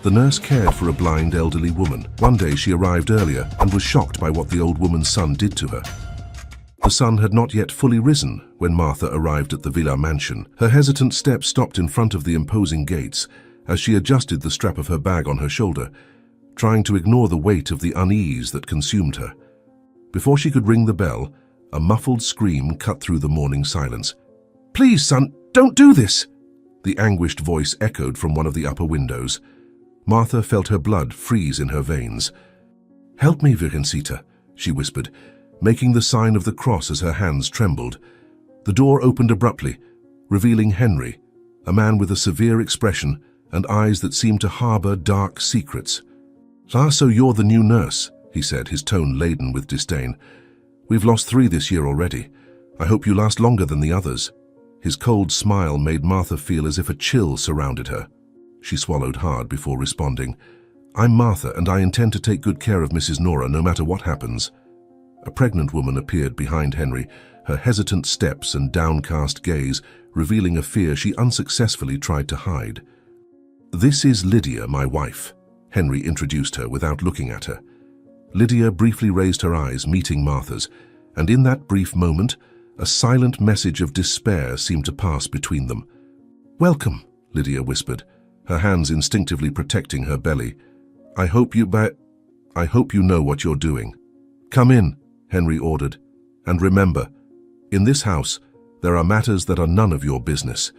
The nurse cared for a blind elderly woman. One day she arrived earlier and was shocked by what the old woman's son did to her. The sun had not yet fully risen when Martha arrived at the villa mansion. Her hesitant steps stopped in front of the imposing gates as she adjusted the strap of her bag on her shoulder, trying to ignore the weight of the unease that consumed her. Before she could ring the bell, a muffled scream cut through the morning silence. "Please, son, don't do this!" The anguished voice echoed from one of the upper windows. Martha felt her blood freeze in her veins. "Help me, Virgencita," she whispered, making the sign of the cross as her hands trembled. The door opened abruptly, revealing Henry, a man with a severe expression and eyes that seemed to harbor dark secrets. "Ah, so you're the new nurse," he said, his tone laden with disdain. "We've lost 3 this year already. I hope you last longer than the others." His cold smile made Martha feel as if a chill surrounded her. She swallowed hard before responding. "I'm Martha, and I intend to take good care of Mrs. Nora no matter what happens." A pregnant woman appeared behind Henry, her hesitant steps and downcast gaze revealing a fear she unsuccessfully tried to hide. "This is Lydia, my wife," Henry introduced her without looking at her. Lydia briefly raised her eyes, meeting Martha's, and in that brief moment, a silent message of despair seemed to pass between them. "Welcome," Lydia whispered, her hands instinctively protecting her belly. I hope you know what you're doing." "Come in," Henry ordered, "and remember, in this house, there are matters that are none of your business."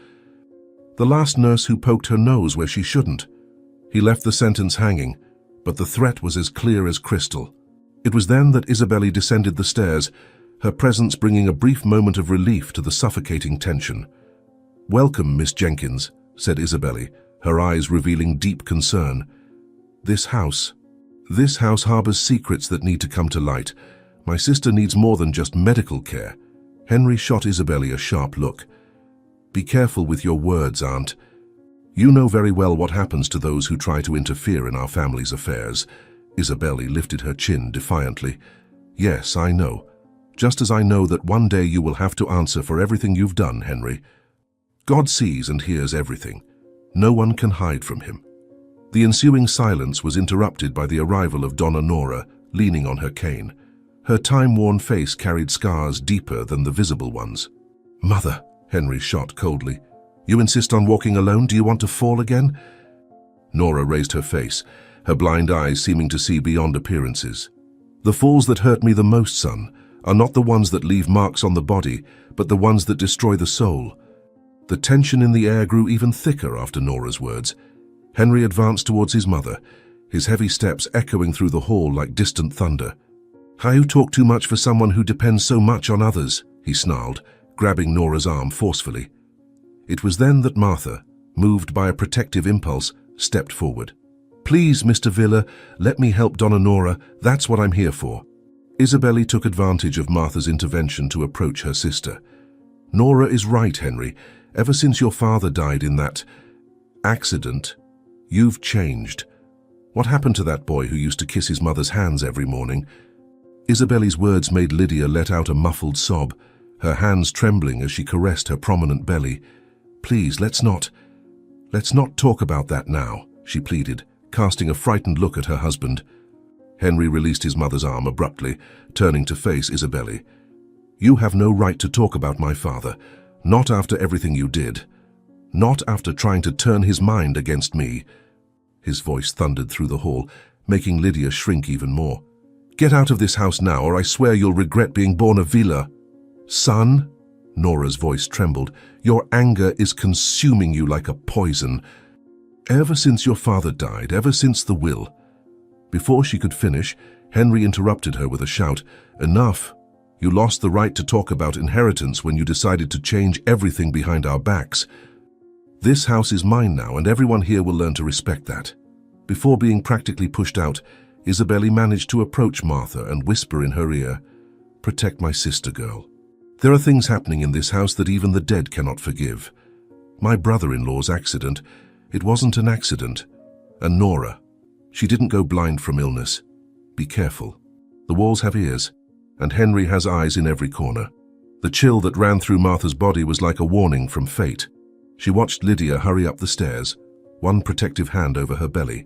The last nurse who poked her nose where she shouldn't. He left the sentence hanging, but the threat was as clear as crystal. It was then that Isabelle descended the stairs, her presence bringing a brief moment of relief to the suffocating tension. "Welcome, Miss Jenkins," said Isabelle, her eyes revealing deep concern. This house harbors secrets that need to come to light. My sister needs more than just medical care." Henry shot Isabelle a sharp look. "Be careful with your words, Aunt. You know very well what happens to those who try to interfere in our family's affairs." Isabelle lifted her chin defiantly. "Yes, I know. Just as I know that one day you will have to answer for everything you've done, Henry. God sees and hears everything. No one can hide from him." The ensuing silence was interrupted by the arrival of Donna Nora, leaning on her cane. Her time-worn face carried scars deeper than the visible ones. "Mother," Henry shot coldly, "you insist on walking alone? Do you want to fall again?" Nora raised her face, her blind eyes seeming to see beyond appearances. "The falls that hurt me the most, son, are not the ones that leave marks on the body, but the ones that destroy the soul." The tension in the air grew even thicker after Nora's words. Henry advanced towards his mother, his heavy steps echoing through the hall like distant thunder. "You talk too much for someone who depends so much on others," he snarled, grabbing Nora's arm forcefully. It was then that Martha, moved by a protective impulse, stepped forward. "Please, Mr. Villa, let me help Donna Nora. That's what I'm here for." Isabelle took advantage of Martha's intervention to approach her sister. "Nora is right, Henry. Ever since your father died in that accident, you've changed. What happened to that boy who used to kiss his mother's hands every morning?" Isabelle's words made Lydia let out a muffled sob, her hands trembling as she caressed her prominent belly. "Please, let's not talk about that now," she pleaded, casting a frightened look at her husband. Henry released his mother's arm abruptly, turning to face Isabelle. "You have no right to talk about my father, not after everything you did. Not after trying to turn his mind against me." His voice thundered through the hall, making Lydia shrink even more. "Get out of this house now, or I swear you'll regret being born a Villa." "Son," Nora's voice trembled, "your anger is consuming you like a poison. Ever since your father died, ever since the will." Before she could finish, Henry interrupted her with a shout. "Enough. You lost the right to talk about inheritance when you decided to change everything behind our backs. This house is mine now, and everyone here will learn to respect that." Before being practically pushed out, Isabelle managed to approach Martha and whisper in her ear, "Protect my sister, girl. There are things happening in this house that even the dead cannot forgive. My brother-in-law's accident, it wasn't an accident. And Nora, she didn't go blind from illness. Be careful. The walls have ears, and Henry has eyes in every corner." The chill that ran through Martha's body was like a warning from fate. She watched Lydia hurry up the stairs, one protective hand over her belly,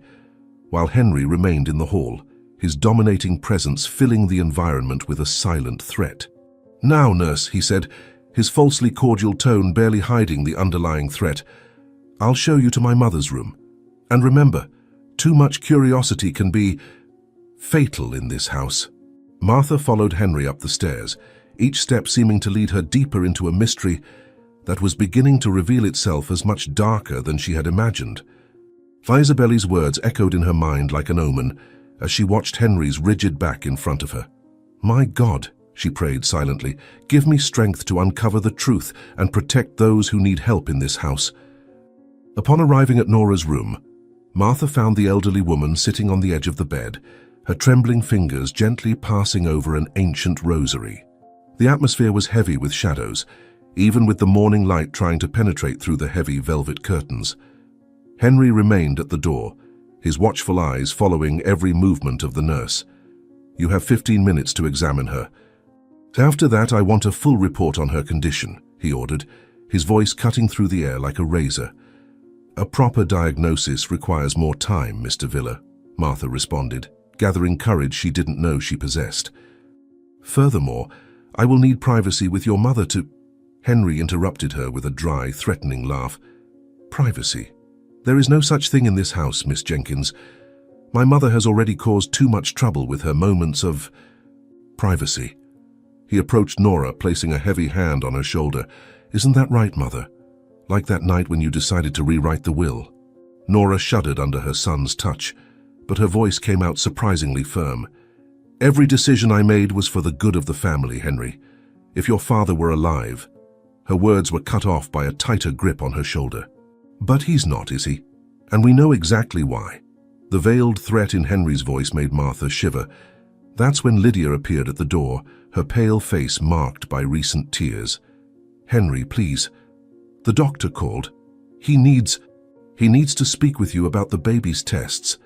while Henry remained in the hall, his dominating presence filling the environment with a silent threat. "Now, nurse," he said, his falsely cordial tone barely hiding the underlying threat. "I'll show you to my mother's room. And remember, too much curiosity can be fatal in this house." Martha followed Henry up the stairs, each step seeming to lead her deeper into a mystery that was beginning to reveal itself as much darker than she had imagined. Isabelle's words echoed in her mind like an omen as she watched Henry's rigid back in front of her. "My God," she prayed silently, "give me strength to uncover the truth and protect those who need help in this house." Upon arriving at Nora's room, Martha found the elderly woman sitting on the edge of the bed, her trembling fingers gently passing over an ancient rosary. The atmosphere was heavy with shadows, even with the morning light trying to penetrate through the heavy velvet curtains. Henry remained at the door, his watchful eyes following every movement of the nurse. "You have 15 minutes to examine her. After that, I want a full report on her condition," he ordered, his voice cutting through the air like a razor. "A proper diagnosis requires more time, Mr. Villa," Martha responded, gathering courage she didn't know she possessed. "Furthermore, I will need privacy with your mother to—" Henry interrupted her with a dry, threatening laugh. "Privacy? There is no such thing in this house, Miss Jenkins. My mother has already caused too much trouble with her moments of privacy." He approached Nora, placing a heavy hand on her shoulder. "Isn't that right, Mother? Like that night when you decided to rewrite the will." Nora shuddered under her son's touch, but her voice came out surprisingly firm. "Every decision I made was for the good of the family, Henry. If your father were alive—" Her words were cut off by a tighter grip on her shoulder. "But he's not, is he? And we know exactly why." The veiled threat in Henry's voice made Martha shiver. That's when Lydia appeared at the door, her pale face marked by recent tears. "Henry, please. The doctor called. He needs to speak with you about the baby's tests."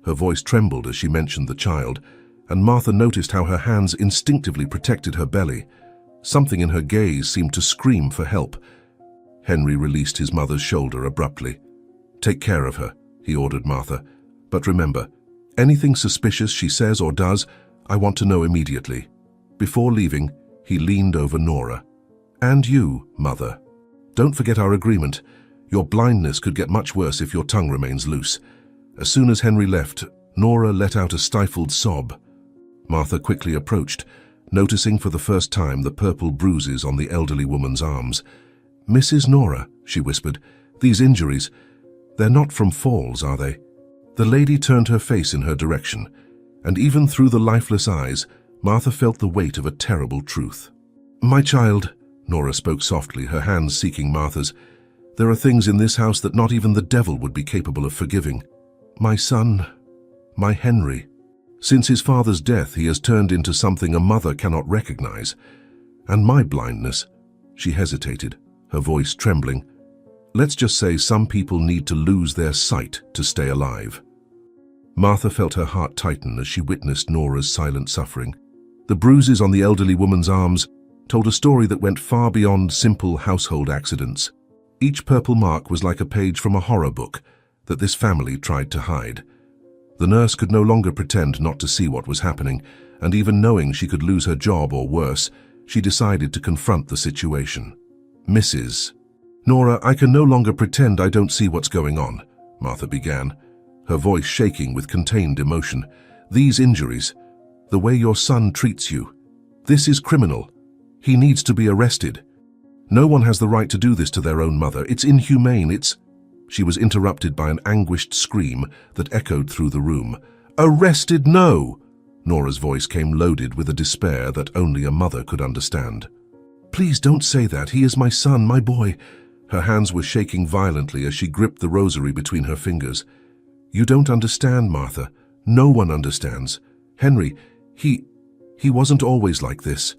Her voice trembled as she mentioned the child, and Martha noticed how her hands instinctively protected her belly. Something in her gaze seemed to scream for help. Henry released his mother's shoulder abruptly. "Take care of her," he ordered Martha. "But remember, anything suspicious she says or does, I want to know immediately." Before leaving, he leaned over Nora. "And you, Mother. Don't forget our agreement. Your blindness could get much worse if your tongue remains loose." As soon as Henry left, Nora let out a stifled sob. Martha quickly approached, noticing for the first time the purple bruises on the elderly woman's arms. "Mrs. Nora," she whispered, "these injuries, they're not from falls, are they?" The lady turned her face in her direction, and even through the lifeless eyes, Martha felt the weight of a terrible truth. "My child," Nora spoke softly, her hands seeking Martha's, "there are things in this house that not even the devil would be capable of forgiving. My son, my Henry. Since his father's death, he has turned into something a mother cannot recognize. And my blindness," she hesitated, her voice trembling. "Let's just say some people need to lose their sight to stay alive." Martha felt her heart tighten as she witnessed Nora's silent suffering. The bruises on the elderly woman's arms told a story that went far beyond simple household accidents. Each purple mark was like a page from a horror book that this family tried to hide. The nurse could no longer pretend not to see what was happening, and even knowing she could lose her job or worse, she decided to confront the situation. "Mrs. Nora, I can no longer pretend I don't see what's going on," Martha began, her voice shaking with contained emotion. "These injuries, the way your son treats you, this is criminal. He needs to be arrested. No one has the right to do this to their own mother. It's inhumane, it's—" She was interrupted by an anguished scream that echoed through the room. "Arrested, no!" Nora's voice came loaded with a despair that only a mother could understand. "Please don't say that. He is my son, my boy." Her hands were shaking violently as she gripped the rosary between her fingers. "You don't understand, Martha. No one understands. Henry, he wasn't always like this.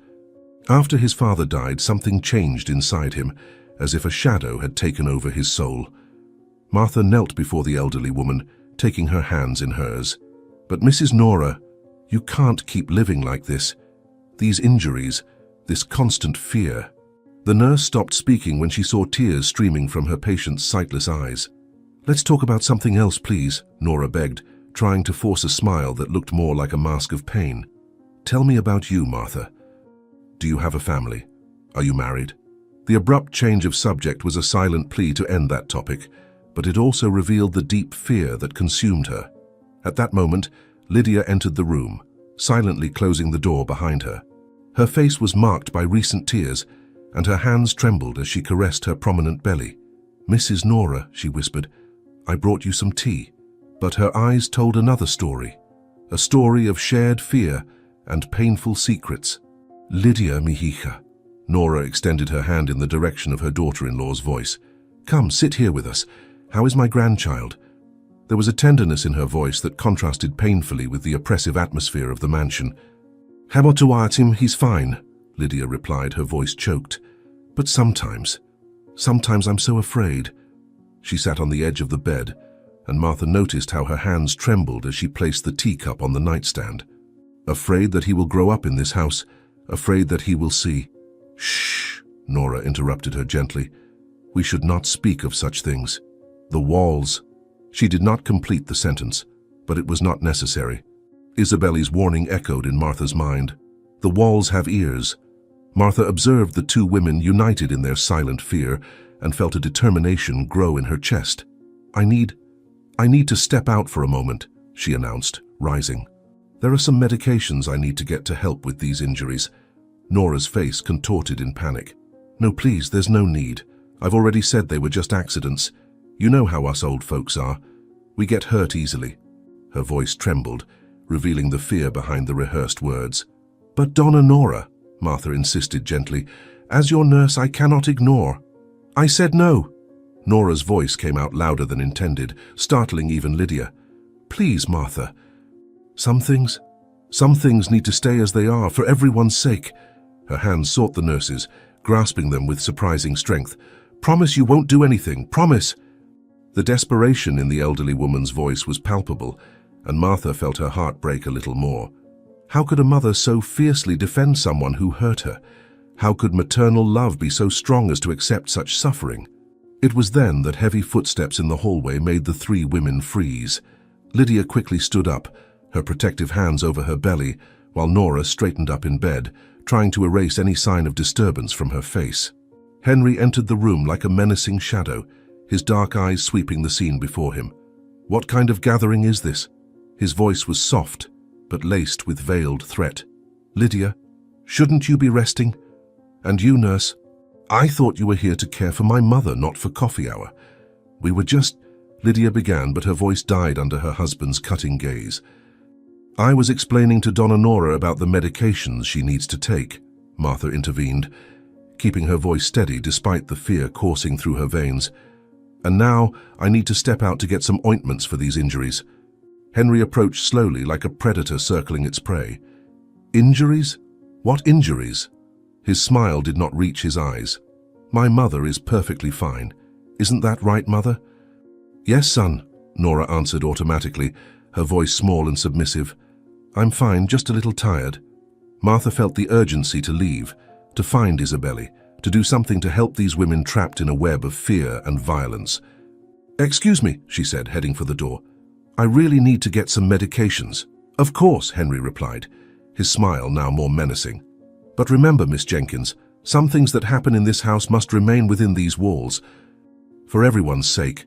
After his father died, something changed inside him, as if a shadow had taken over his soul." Martha knelt before the elderly woman, taking her hands in hers. "But Mrs. Nora, you can't keep living like this. These injuries, this constant fear." The nurse stopped speaking when she saw tears streaming from her patient's sightless eyes. Let's talk about something else, please, Nora begged, trying to force a smile that looked more like a mask of pain. Tell me about you, Martha. Do you have a family? Are you married? The abrupt change of subject was a silent plea to end that topic, but it also revealed the deep fear that consumed her. At that moment, Lydia entered the room, silently closing the door behind her. Her face was marked by recent tears, and her hands trembled as she caressed her prominent belly. "Mrs. Nora," she whispered, "I brought you some tea." But her eyes told another story, a story of shared fear and painful secrets. "Lydia, mi hija." Nora extended her hand in the direction of her daughter-in-law's voice. "Come, sit here with us. How is my grandchild?" There was a tenderness in her voice that contrasted painfully with the oppressive atmosphere of the mansion. "Hamotuatim, he's fine," Lydia replied, her voice choked. "But sometimes I'm so afraid." She sat on the edge of the bed, and Martha noticed how her hands trembled as she placed the teacup on the nightstand. "Afraid that he will grow up in this house, afraid that he will see—" "Shh," Nora interrupted her gently. "We should not speak of such things. The walls—" She did not complete the sentence, but it was not necessary. Isabelle's warning echoed in Martha's mind. The walls have ears. Martha observed the two women united in their silent fear and felt a determination grow in her chest. I need to step out for a moment," she announced, rising. "There are some medications I need to get to help with these injuries." Nora's face contorted in panic. "No, please, there's no need. I've already said they were just accidents. You know how us old folks are. We get hurt easily." Her voice trembled, revealing the fear behind the rehearsed words. "But Donna Nora," Martha insisted gently, "as your nurse I cannot ignore." "I said no." Nora's voice came out louder than intended, startling even Lydia. "Please, Martha. Some things need to stay as they are, for everyone's sake." Her hands sought the nurse's, grasping them with surprising strength. "Promise you won't do anything, promise." The desperation in the elderly woman's voice was palpable, and Martha felt her heart break a little more. How could a mother so fiercely defend someone who hurt her? How could maternal love be so strong as to accept such suffering? It was then that heavy footsteps in the hallway made the three women freeze. Lydia quickly stood up, her protective hands over her belly, while Nora straightened up in bed, trying to erase any sign of disturbance from her face. Henry entered the room like a menacing shadow, his dark eyes sweeping the scene before him. "What kind of gathering is this?" His voice was soft, but laced with veiled threat. "Lydia, shouldn't you be resting? And you, nurse? I thought you were here to care for my mother, not for coffee hour. We were just—" Lydia began, but her voice died under her husband's cutting gaze. "I was explaining to Donna Nora about the medications she needs to take," Martha intervened, keeping her voice steady despite the fear coursing through her veins. "And now I need to step out to get some ointments for these injuries." Henry approached slowly like a predator circling its prey. "Injuries? What injuries?" His smile did not reach his eyes. "My mother is perfectly fine. Isn't that right, Mother?" "Yes, son," Nora answered automatically, her voice small and submissive. "I'm fine, just a little tired." Martha felt the urgency to leave, to find Isabelle, to do something to help these women trapped in a web of fear and violence. "Excuse me," she said, heading for the door. "I really need to get some medications." "Of course," Henry replied, his smile now more menacing. "But remember, Miss Jenkins, some things that happen in this house must remain within these walls. For everyone's sake."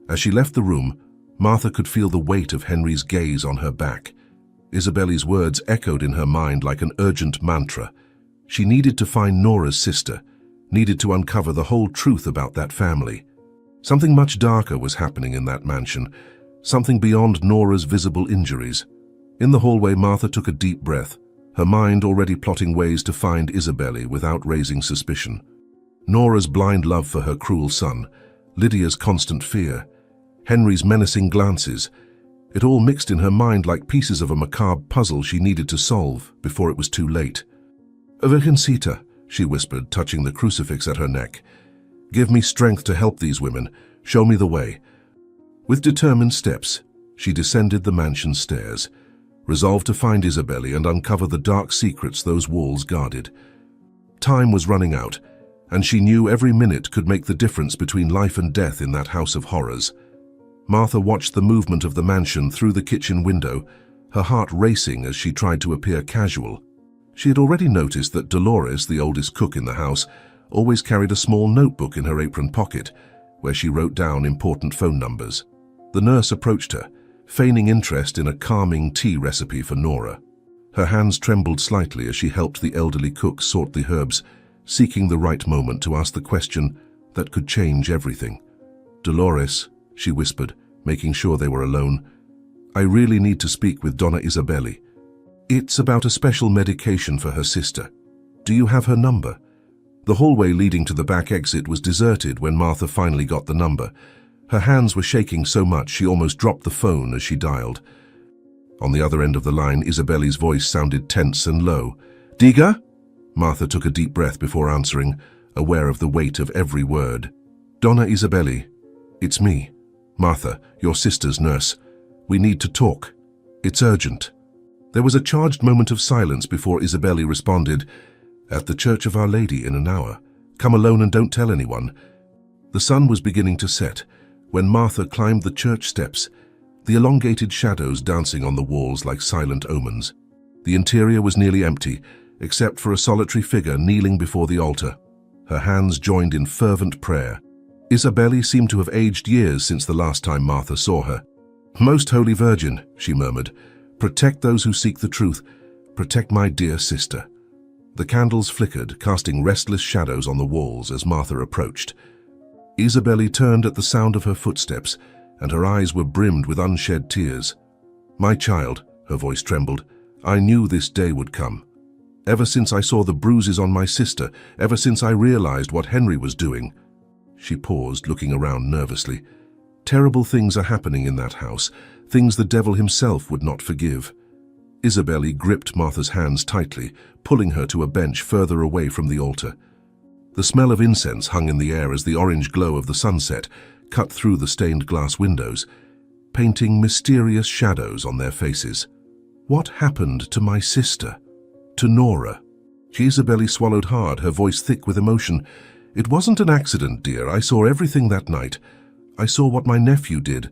As she left the room, Martha could feel the weight of Henry's gaze on her back. Isabelle's words echoed in her mind like an urgent mantra. She needed to find Nora's sister, needed to uncover the whole truth about that family. Something much darker was happening in that mansion, something beyond Nora's visible injuries. In the hallway, Martha took a deep breath, her mind already plotting ways to find Isabelle without raising suspicion. Nora's blind love for her cruel son, Lydia's constant fear, Henry's menacing glances, it all mixed in her mind like pieces of a macabre puzzle she needed to solve before it was too late. "Virgencita," she whispered, touching the crucifix at her neck. "Give me strength to help these women. Show me the way." With determined steps, she descended the mansion stairs, resolved to find Isabelle and uncover the dark secrets those walls guarded. Time was running out, and she knew every minute could make the difference between life and death in that house of horrors. Martha watched the movement of the mansion through the kitchen window, her heart racing as she tried to appear casual. She had already noticed that Dolores, the oldest cook in the house, always carried a small notebook in her apron pocket, where she wrote down important phone numbers. The nurse approached her, feigning interest in a calming tea recipe for Nora. Her hands trembled slightly as she helped the elderly cook sort the herbs, seeking the right moment to ask the question that could change everything. "Dolores," she whispered, making sure they were alone, "I really need to speak with Donna Isabelli. It's about a special medication for her sister. Do you have her number?" The hallway leading to the back exit was deserted when Martha finally got the number. Her hands were shaking so much she almost dropped the phone as she dialed. On the other end of the line, Isabelli's voice sounded tense and low. "Diga?" Martha took a deep breath before answering, aware of the weight of every word. "Donna Isabelli, it's me. Martha, your sister's nurse. We need to talk. It's urgent." There was a charged moment of silence before Isabelli responded, "At the Church of Our Lady in an hour. Come alone and don't tell anyone." The sun was beginning to set when Martha climbed the church steps, the elongated shadows dancing on the walls like silent omens. The interior was nearly empty, except for a solitary figure kneeling before the altar, her hands joined in fervent prayer. Isabelli seemed to have aged years since the last time Martha saw her. "Most Holy Virgin," she murmured, "protect those who seek the truth. Protect my dear sister." The candles flickered, casting restless shadows on the walls as Martha approached. Isabelli turned at the sound of her footsteps, and her eyes were brimmed with unshed tears. "My child," her voice trembled, "I knew this day would come. Ever since I saw the bruises on my sister, ever since I realized what Henry was doing." She paused, looking around nervously. "Terrible things are happening in that house, things the devil himself would not forgive." Isabelli gripped Martha's hands tightly, pulling her to a bench further away from the altar. The smell of incense hung in the air as the orange glow of the sunset cut through the stained glass windows, painting mysterious shadows on their faces. "What happened to my sister? To Nora?" Isabelli swallowed hard, her voice thick with emotion. "It wasn't an accident, dear. I saw everything that night. I saw what my nephew did,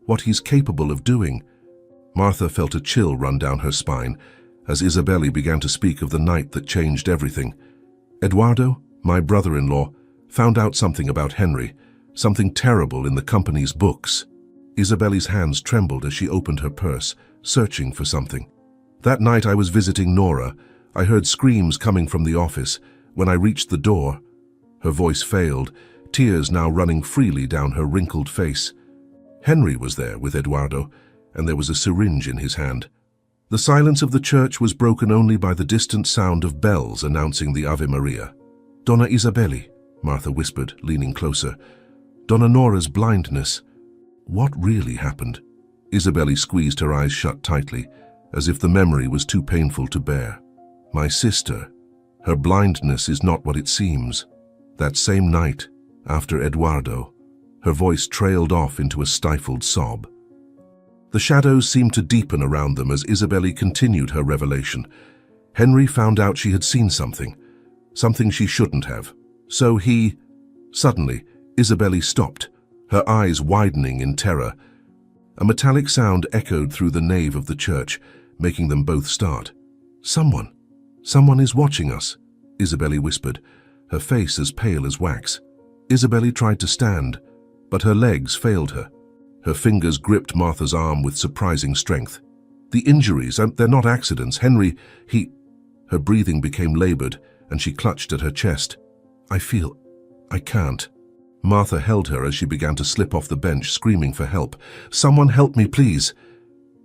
what he's capable of doing." Martha felt a chill run down her spine as Isabelli began to speak of the night that changed everything. "Eduardo, my brother-in-law, found out something about Henry, something terrible in the company's books." Isabelli's hands trembled as she opened her purse, searching for something. "That night I was visiting Nora. I heard screams coming from the office. When I reached the door..." Her voice failed, tears now running freely down her wrinkled face. Henry was there with Eduardo, and there was a syringe in his hand. The silence of the church was broken only by the distant sound of bells announcing the Ave Maria. "Donna Isabelli," Martha whispered, leaning closer. "Donna Nora's blindness. What really happened?" Isabelli squeezed her eyes shut tightly, as if the memory was too painful to bear. "My sister. Her blindness is not what it seems. That same night, after Eduardo..." Her voice trailed off into a stifled sob. The shadows seemed to deepen around them as Isabelli continued her revelation. Henry found out she had seen something she shouldn't have. So he... Suddenly, Isabelli stopped, her eyes widening in terror. A metallic sound echoed through the nave of the church, making them both start. Someone is watching us," Isabelli whispered, her face as pale as wax. Isabelli tried to stand, but her legs failed her. Her fingers gripped Martha's arm with surprising strength. "The injuries, they're not accidents. Henry, he..." Her breathing became labored, and she clutched at her chest. I can't." Martha held her as she began to slip off the bench, screaming for help. "Someone help me, please."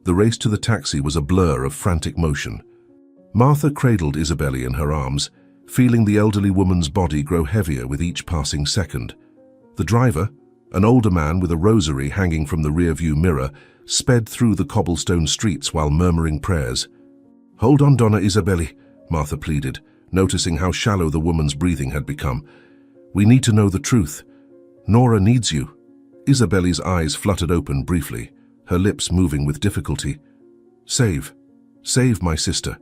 The race to the taxi was a blur of frantic motion. Martha cradled Isabelli in her arms, feeling the elderly woman's body grow heavier with each passing second. The driver, an older man with a rosary hanging from the rearview mirror, sped through the cobblestone streets while murmuring prayers. "Hold on, Donna Isabelli," Martha pleaded, noticing how shallow the woman's breathing had become. "We need to know the truth. Nora needs you." Isabelli's eyes fluttered open briefly, her lips moving with difficulty. Save my sister."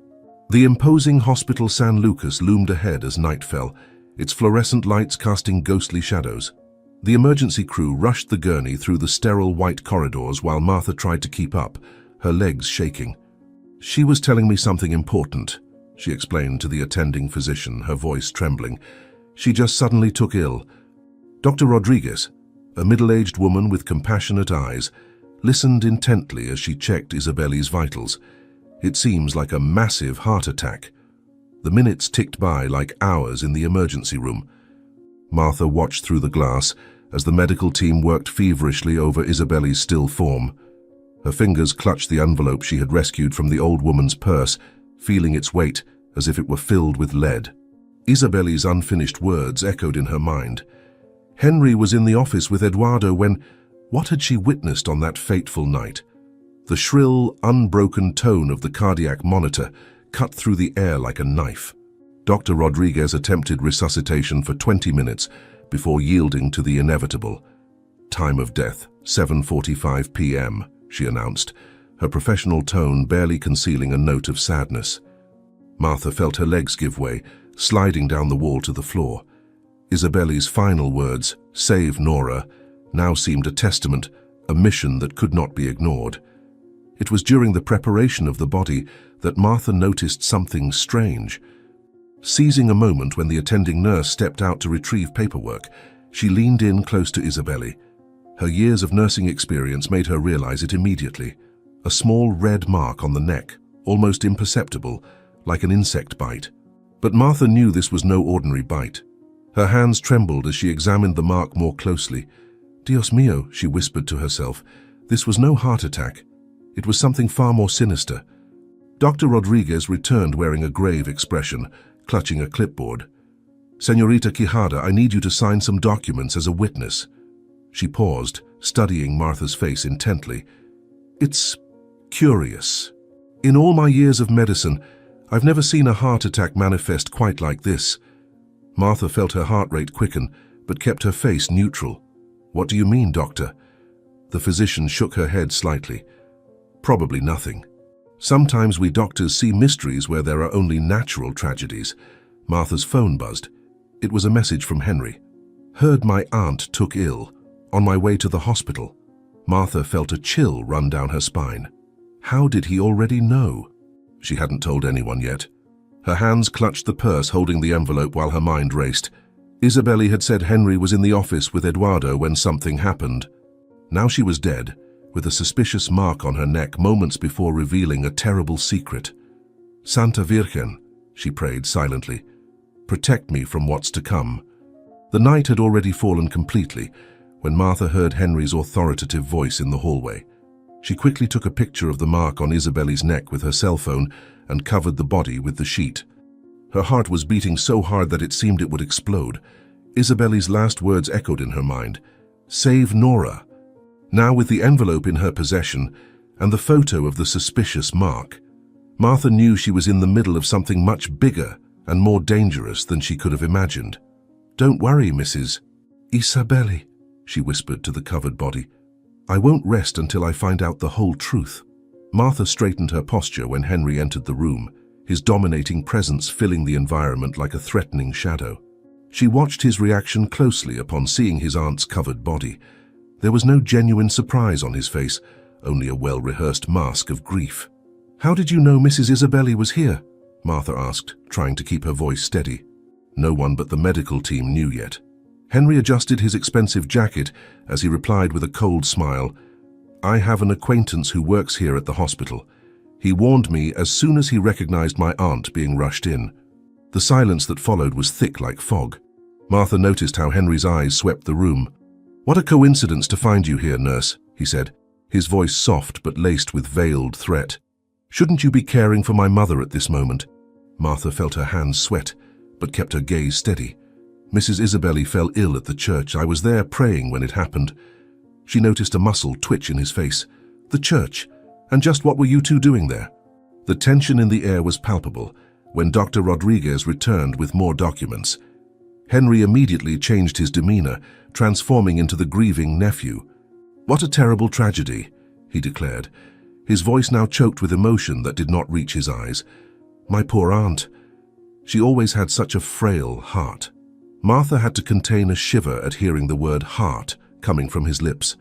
The imposing Hospital San Lucas loomed ahead as night fell, its fluorescent lights casting ghostly shadows. The emergency crew rushed the gurney through the sterile white corridors while Martha tried to keep up, her legs shaking. "She was telling me something important," she explained to the attending physician, her voice trembling. "She just suddenly took ill." Dr. Rodriguez, a middle-aged woman with compassionate eyes, listened intently as she checked Isabelli's vitals. "It seems like a massive heart attack." The minutes ticked by like hours in the emergency room. Martha watched through the glass as the medical team worked feverishly over Isabelli's still form. Her fingers clutched the envelope she had rescued from the old woman's purse, feeling its weight as if it were filled with lead. Isabelli's unfinished words echoed in her mind. Henry was in the office with Eduardo when... What had she witnessed on that fateful night? The shrill, unbroken tone of the cardiac monitor cut through the air like a knife. Dr. Rodriguez attempted resuscitation for 20 minutes before yielding to the inevitable. "Time of death, 7:45 p.m., she announced, her professional tone barely concealing a note of sadness. Martha felt her legs give way, sliding down the wall to the floor. Isabelli's final words, "Save Nora," now seemed a testament, a mission that could not be ignored. It was during the preparation of the body that Martha noticed something strange. Seizing a moment when the attending nurse stepped out to retrieve paperwork, she leaned in close to Isabelli. Her years of nursing experience made her realize it immediately. A small red mark on the neck, almost imperceptible, like an insect bite. But Martha knew this was no ordinary bite. Her hands trembled as she examined the mark more closely. "Dios mío," she whispered to herself. This was no heart attack. It was something far more sinister. Dr. Rodriguez returned wearing a grave expression, clutching a clipboard. "Señorita Quijada, I need you to sign some documents as a witness." She paused, studying Martha's face intently. "It's curious. In all my years of medicine, I've never seen a heart attack manifest quite like this." Martha felt her heart rate quicken, but kept her face neutral. "What do you mean, doctor?" The physician shook her head slightly. "Probably nothing. Sometimes we doctors see mysteries where there are only natural tragedies." Martha's phone buzzed. It was a message from Henry. "Heard my aunt took ill. On my way to the hospital." Martha felt a chill run down her spine. How did he already know? She hadn't told anyone yet. Her hands clutched the purse holding the envelope while her mind raced. Isabelli had said Henry was in the office with Eduardo when something happened. Now she was dead, with a suspicious mark on her neck moments before revealing a terrible secret. "Santa Virgen," she prayed silently, "protect me from what's to come." The night had already fallen completely when Martha heard Henry's authoritative voice in the hallway. She quickly took a picture of the mark on Isabelli's neck with her cell phone and covered the body with the sheet. Her heart was beating so hard that it seemed it would explode. Isabelli's last words echoed in her mind. "Save Nora." Now with the envelope in her possession and the photo of the suspicious mark, Martha knew she was in the middle of something much bigger and more dangerous than she could have imagined. "Don't worry, Mrs. Isabelli," she whispered to the covered body. "I won't rest until I find out the whole truth." Martha straightened her posture when Henry entered the room, his dominating presence filling the environment like a threatening shadow. She watched his reaction closely upon seeing his aunt's covered body. There was no genuine surprise on his face, only a well-rehearsed mask of grief. "How did you know Mrs. Isabelli was here?" Martha asked, trying to keep her voice steady. No one but the medical team knew yet. Henry adjusted his expensive jacket as he replied with a cold smile, "I have an acquaintance who works here at the hospital. He warned me as soon as he recognized my aunt being rushed in." The silence that followed was thick like fog. Martha noticed how Henry's eyes swept the room. "What a coincidence to find you here, nurse," he said, his voice soft but laced with veiled threat. "Shouldn't you be caring for my mother at this moment?" Martha felt her hands sweat, but kept her gaze steady. "Mrs. Isabelli fell ill at the church. I was there praying when it happened." She noticed a muscle twitch in his face. "The church? And just what were you two doing there?" The tension in the air was palpable when Dr. Rodriguez returned with more documents. Henry immediately changed his demeanor, transforming into the grieving nephew. "What a terrible tragedy," he declared, his voice now choked with emotion that did not reach his eyes. "My poor aunt. She always had such a frail heart." Martha had to contain a shiver at hearing the word heart coming from his lips.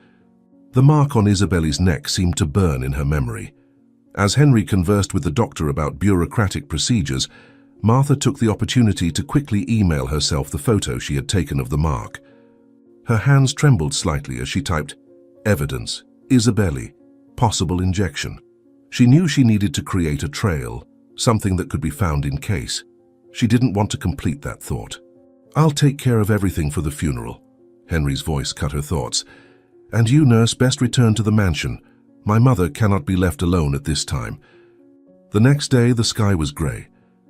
The mark on Isabelle's neck seemed to burn in her memory. As Henry conversed with the doctor about bureaucratic procedures, Martha took the opportunity to quickly email herself the photo she had taken of the mark. Her hands trembled slightly as she typed, "Evidence, Isabelle, possible injection." She knew she needed to create a trail, something that could be found in case. She didn't want to complete that thought. "I'll take care of everything for the funeral." Henry's voice cut her thoughts. "And you, nurse, best return to the mansion. My mother cannot be left alone at this time." The next day the sky was grey,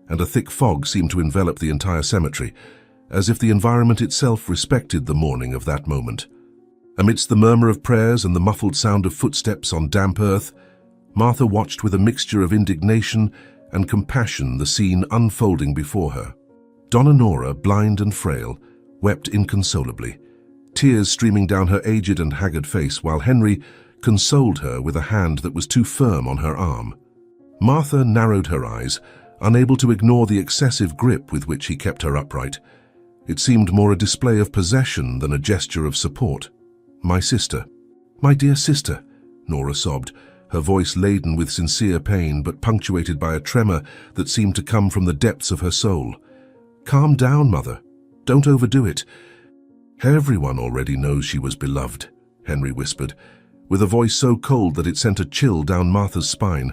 and a thick fog seemed to envelop the entire cemetery, as if the environment itself respected the mourning of that moment. Amidst the murmur of prayers and the muffled sound of footsteps on damp earth, Martha watched with a mixture of indignation and compassion the scene unfolding before her. Donna Nora, blind and frail, wept inconsolably, tears streaming down her aged and haggard face, while Henry consoled her with a hand that was too firm on her arm. Martha narrowed her eyes, unable to ignore the excessive grip with which he kept her upright. It seemed more a display of possession than a gesture of support. "My sister, my dear sister," Nora sobbed, her voice laden with sincere pain but punctuated by a tremor that seemed to come from the depths of her soul. "Calm down, mother. Don't overdo it." "Everyone already knows she was beloved," Henry whispered, with a voice so cold that it sent a chill down Martha's spine.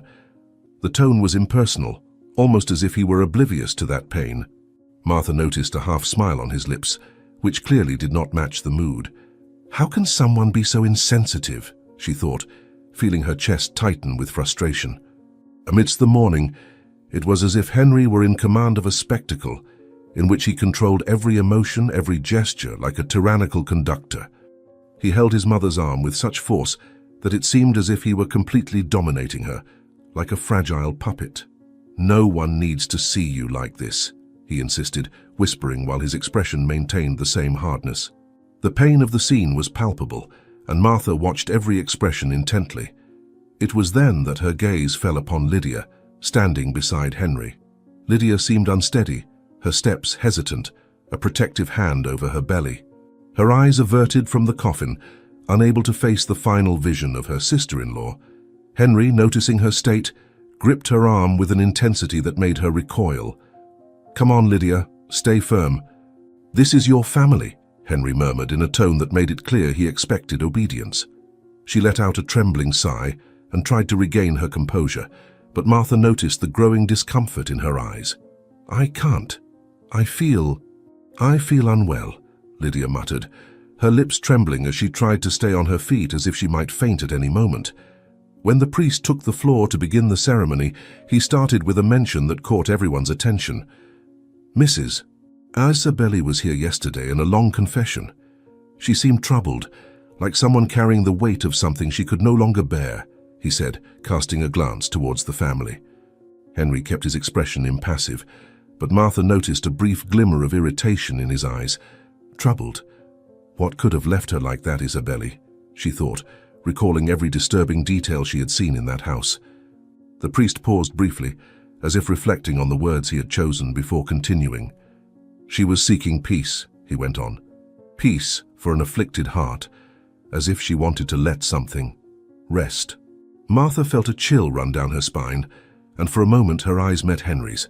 The tone was impersonal, almost as if he were oblivious to that pain. Martha noticed a half smile on his lips, which clearly did not match the mood. "How can someone be so insensitive?" she thought, feeling her chest tighten with frustration. Amidst the mourning, it was as if Henry were in command of a spectacle in which he controlled every emotion, every gesture, like a tyrannical conductor. He held his mother's arm with such force that it seemed as if he were completely dominating her, like a fragile puppet. "No one needs to see you like this," he insisted, whispering while his expression maintained the same hardness. The pain of the scene was palpable, and Martha watched every expression intently. It was then that her gaze fell upon Lydia, standing beside Henry. Lydia seemed unsteady, her steps hesitant, a protective hand over her belly. Her eyes averted from the coffin, unable to face the final vision of her sister-in-law. Henry, noticing her state, gripped her arm with an intensity that made her recoil. "Come on, Lydia, stay firm. This is your family," Henry murmured in a tone that made it clear he expected obedience. She let out a trembling sigh and tried to regain her composure, but Martha noticed the growing discomfort in her eyes. "I can't. I feel unwell," Lydia muttered, her lips trembling as she tried to stay on her feet as if she might faint at any moment. When the priest took the floor to begin the ceremony, he started with a mention that caught everyone's attention. "Mrs. Isabelle was here yesterday in a long confession. She seemed troubled, like someone carrying the weight of something she could no longer bear," he said, casting a glance towards the family. Henry kept his expression impassive, but Martha noticed a brief glimmer of irritation in his eyes. Troubled? What could have left her like that, Isabelle? She thought, recalling every disturbing detail she had seen in that house. The priest paused briefly, as if reflecting on the words he had chosen before continuing. "She was seeking peace," he went on. "Peace for an afflicted heart, as if she wanted to let something rest." Martha felt a chill run down her spine, and for a moment her eyes met Henry's.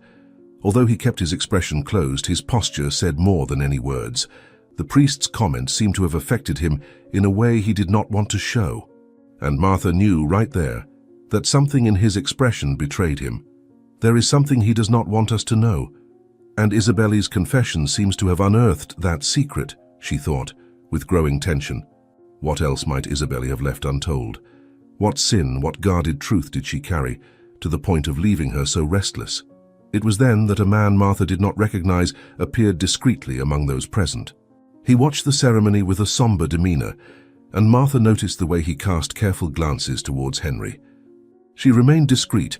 Although he kept his expression closed, his posture said more than any words. The priest's comments seemed to have affected him in a way he did not want to show, and Martha knew right there that something in his expression betrayed him. There is something he does not want us to know, and Isabelle's confession seems to have unearthed that secret, she thought, with growing tension. What else might Isabelle have left untold? What sin, what guarded truth did she carry, to the point of leaving her so restless? It was then that a man Martha did not recognize appeared discreetly among those present. He watched the ceremony with a somber demeanor, and Martha noticed the way he cast careful glances towards Henry. She remained discreet,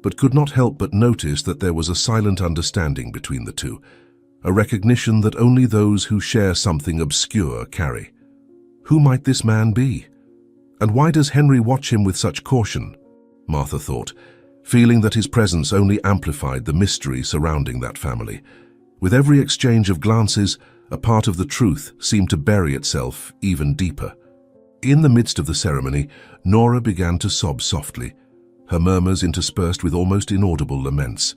but could not help but notice that there was a silent understanding between the two, a recognition that only those who share something obscure carry. Who might this man be? And why does Henry watch him with such caution? Martha thought, feeling that his presence only amplified the mystery surrounding that family. With every exchange of glances, a part of the truth seemed to bury itself even deeper. In the midst of the ceremony, Nora began to sob softly, her murmurs interspersed with almost inaudible laments.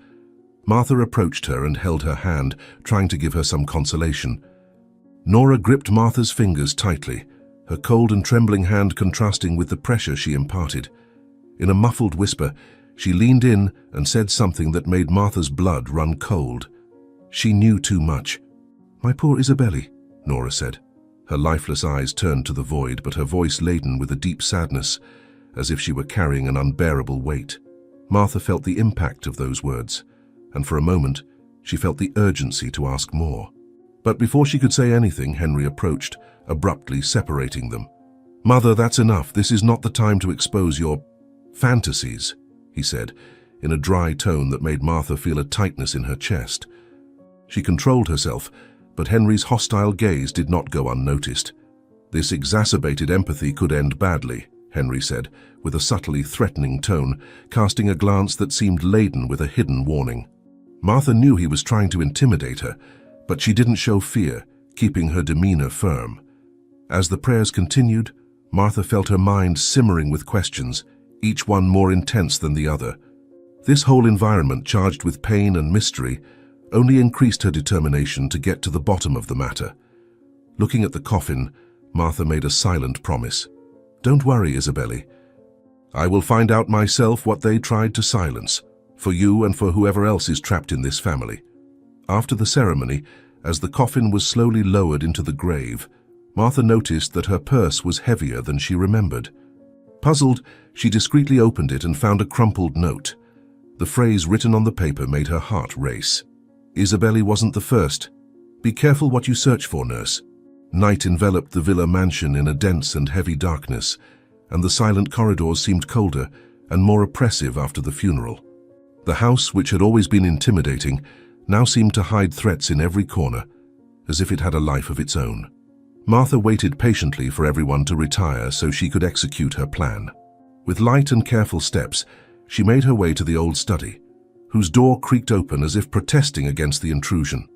Martha approached her and held her hand, trying to give her some consolation. Nora gripped Martha's fingers tightly, her cold and trembling hand contrasting with the pressure she imparted. In a muffled whisper, she leaned in and said something that made Martha's blood run cold. She knew too much. "My poor Isabelle," Nora said. Her lifeless eyes turned to the void, but her voice laden with a deep sadness, as if she were carrying an unbearable weight. Martha felt the impact of those words, and for a moment, she felt the urgency to ask more. But before she could say anything, Henry approached, abruptly separating them. "Mother, that's enough. This is not the time to expose your fantasies," he said, in a dry tone that made Martha feel a tightness in her chest. She controlled herself, but Henry's hostile gaze did not go unnoticed. "This exacerbated empathy could end badly," Henry said, with a subtly threatening tone, casting a glance that seemed laden with a hidden warning. Martha knew he was trying to intimidate her, but she didn't show fear, keeping her demeanor firm. As the prayers continued, Martha felt her mind simmering with questions, each one more intense than the other. This whole environment, charged with pain and mystery, only increased her determination to get to the bottom of the matter. Looking at the coffin, Martha made a silent promise. "Don't worry, Isabelle. I will find out myself what they tried to silence, for you and for whoever else is trapped in this family." After the ceremony, as the coffin was slowly lowered into the grave, Martha noticed that her purse was heavier than she remembered. Puzzled, she discreetly opened it and found a crumpled note. The phrase written on the paper made her heart race. Isabelle wasn't the first. "Be careful what you search for, nurse." Night enveloped the villa mansion in a dense and heavy darkness, and the silent corridors seemed colder and more oppressive after the funeral. The house, which had always been intimidating, now seemed to hide threats in every corner, as if it had a life of its own. Martha waited patiently for everyone to retire so she could execute her plan. With light and careful steps, she made her way to the old study, whose door creaked open as if protesting against the intrusion.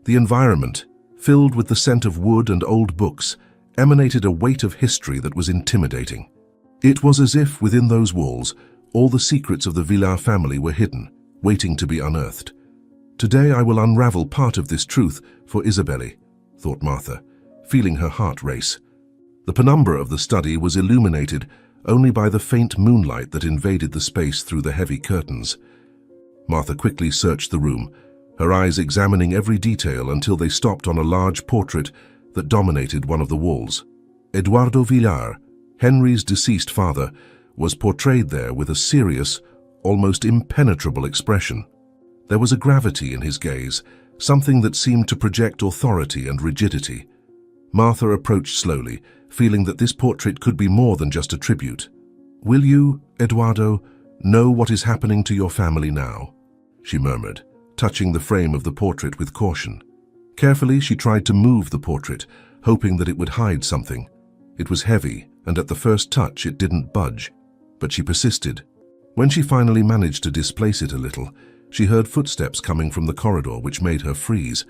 The environment, filled with the scent of wood and old books, emanated a weight of history that was intimidating. It was as if, within those walls, all the secrets of the Villars family were hidden, waiting to be unearthed. "Today I will unravel part of this truth for Isabelle," thought Martha, feeling her heart race. The penumbra of the study was illuminated only by the faint moonlight that invaded the space through the heavy curtains. Martha quickly searched the room, her eyes examining every detail until they stopped on a large portrait that dominated one of the walls. Eduardo Villars, Henry's deceased father, was portrayed there with a serious, almost impenetrable expression. There was a gravity in his gaze, something that seemed to project authority and rigidity. Martha approached slowly, feeling that this portrait could be more than just a tribute. "Will you, Eduardo, know what is happening to your family now?" she murmured, touching the frame of the portrait with caution. Carefully, she tried to move the portrait, hoping that it would hide something. It was heavy, and at the first touch it didn't budge, but she persisted. When she finally managed to displace it a little, she heard footsteps coming from the corridor, which made her freeze.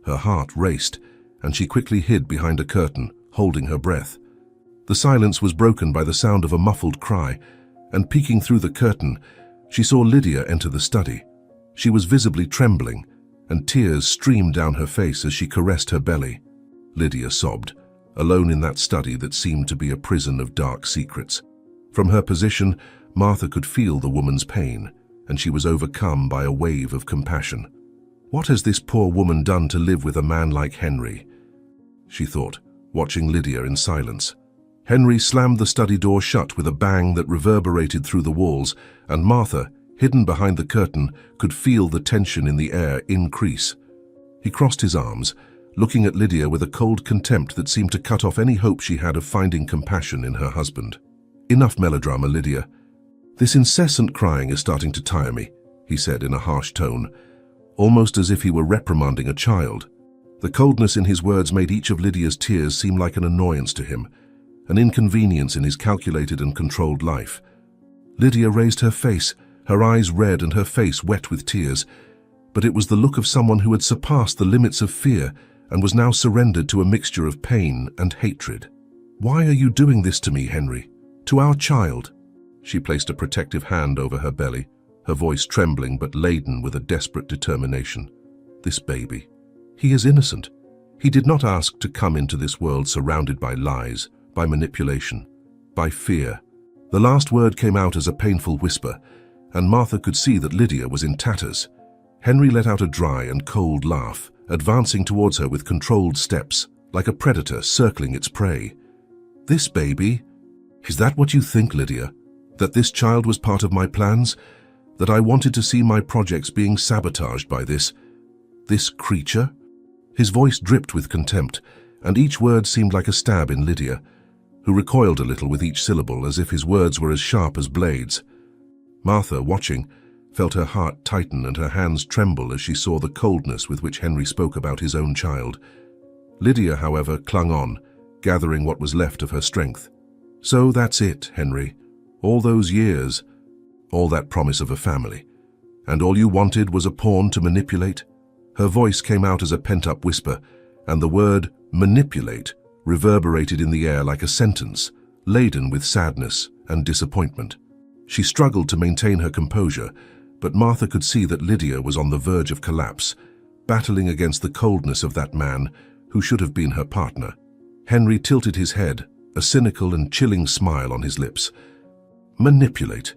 Her heart raced, and she quickly hid behind a curtain, holding her breath. The silence was broken by the sound of a muffled cry, and peeking through the curtain, she saw Lydia enter the study. She was visibly trembling, and tears streamed down her face as she caressed her belly. Lydia sobbed, alone in that study that seemed to be a prison of dark secrets. From her position, Martha could feel the woman's pain, and she was overcome by a wave of compassion. "What has this poor woman done to live with a man like Henry?" she thought, watching Lydia in silence. Henry slammed the study door shut with a bang that reverberated through the walls, and Martha, hidden behind the curtain, could feel the tension in the air increase. He crossed his arms, looking at Lydia with a cold contempt that seemed to cut off any hope she had of finding compassion in her husband. "Enough melodrama, Lydia. This incessant crying is starting to tire me," he said in a harsh tone, almost as if he were reprimanding a child. The coldness in his words made each of Lydia's tears seem like an annoyance to him, an inconvenience in his calculated and controlled life. Lydia raised her face, her eyes red and her face wet with tears, but it was the look of someone who had surpassed the limits of fear and was now surrendered to a mixture of pain and hatred. "Why are you doing this to me, Henry? To our child?" She placed a protective hand over her belly, her voice trembling but laden with a desperate determination. "This baby. He is innocent. He did not ask to come into this world surrounded by lies, by manipulation, by fear." The last word came out as a painful whisper, and Martha could see that Lydia was in tatters. Henry let out a dry and cold laugh, advancing towards her with controlled steps, like a predator circling its prey. "This baby? Is that what you think, Lydia? That this child was part of my plans? That I wanted to see my projects being sabotaged by this creature?" His voice dripped with contempt, and each word seemed like a stab in Lydia, who recoiled a little with each syllable as if his words were as sharp as blades. Martha, watching, felt her heart tighten and her hands tremble as she saw the coldness with which Henry spoke about his own child. Lydia, however, clung on, gathering what was left of her strength. "So that's it, Henry. All those years, all that promise of a family, and all you wanted was a pawn to manipulate?" Her voice came out as a pent-up whisper, and the word manipulate reverberated in the air like a sentence, laden with sadness and disappointment. She struggled to maintain her composure, but Martha could see that Lydia was on the verge of collapse, battling against the coldness of that man who should have been her partner. Henry tilted his head, a cynical and chilling smile on his lips. "Manipulate?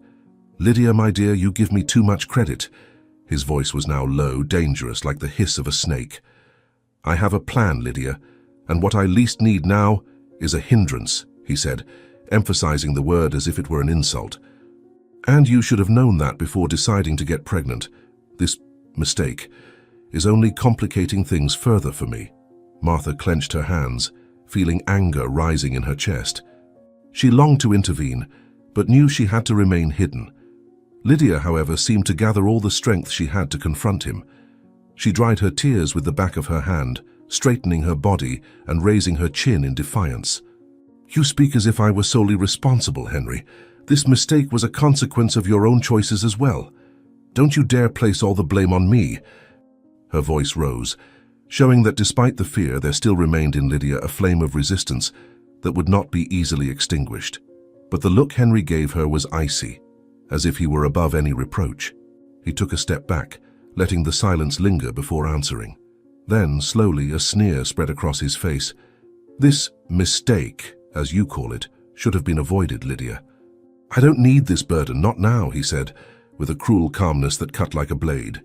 Lydia, my dear, you give me too much credit." His voice was now low, dangerous, like the hiss of a snake. "I have a plan, Lydia, and what I least need now is a hindrance," he said, emphasizing the word as if it were an insult. "And you should have known that before deciding to get pregnant. This mistake is only complicating things further for me." Martha clenched her hands, feeling anger rising in her chest. She longed to intervene, but knew she had to remain hidden. Lydia, however, seemed to gather all the strength she had to confront him. She dried her tears with the back of her hand, straightening her body and raising her chin in defiance. "You speak as if I were solely responsible, Henry. This mistake was a consequence of your own choices as well. Don't you dare place all the blame on me." Her voice rose, showing that despite the fear, there still remained in Lydia a flame of resistance that would not be easily extinguished. But the look Henry gave her was icy, as if he were above any reproach. He took a step back, letting the silence linger before answering. Then, slowly, a sneer spread across his face. "This mistake, as you call it, should have been avoided, Lydia. I don't need this burden, not now," he said, with a cruel calmness that cut like a blade.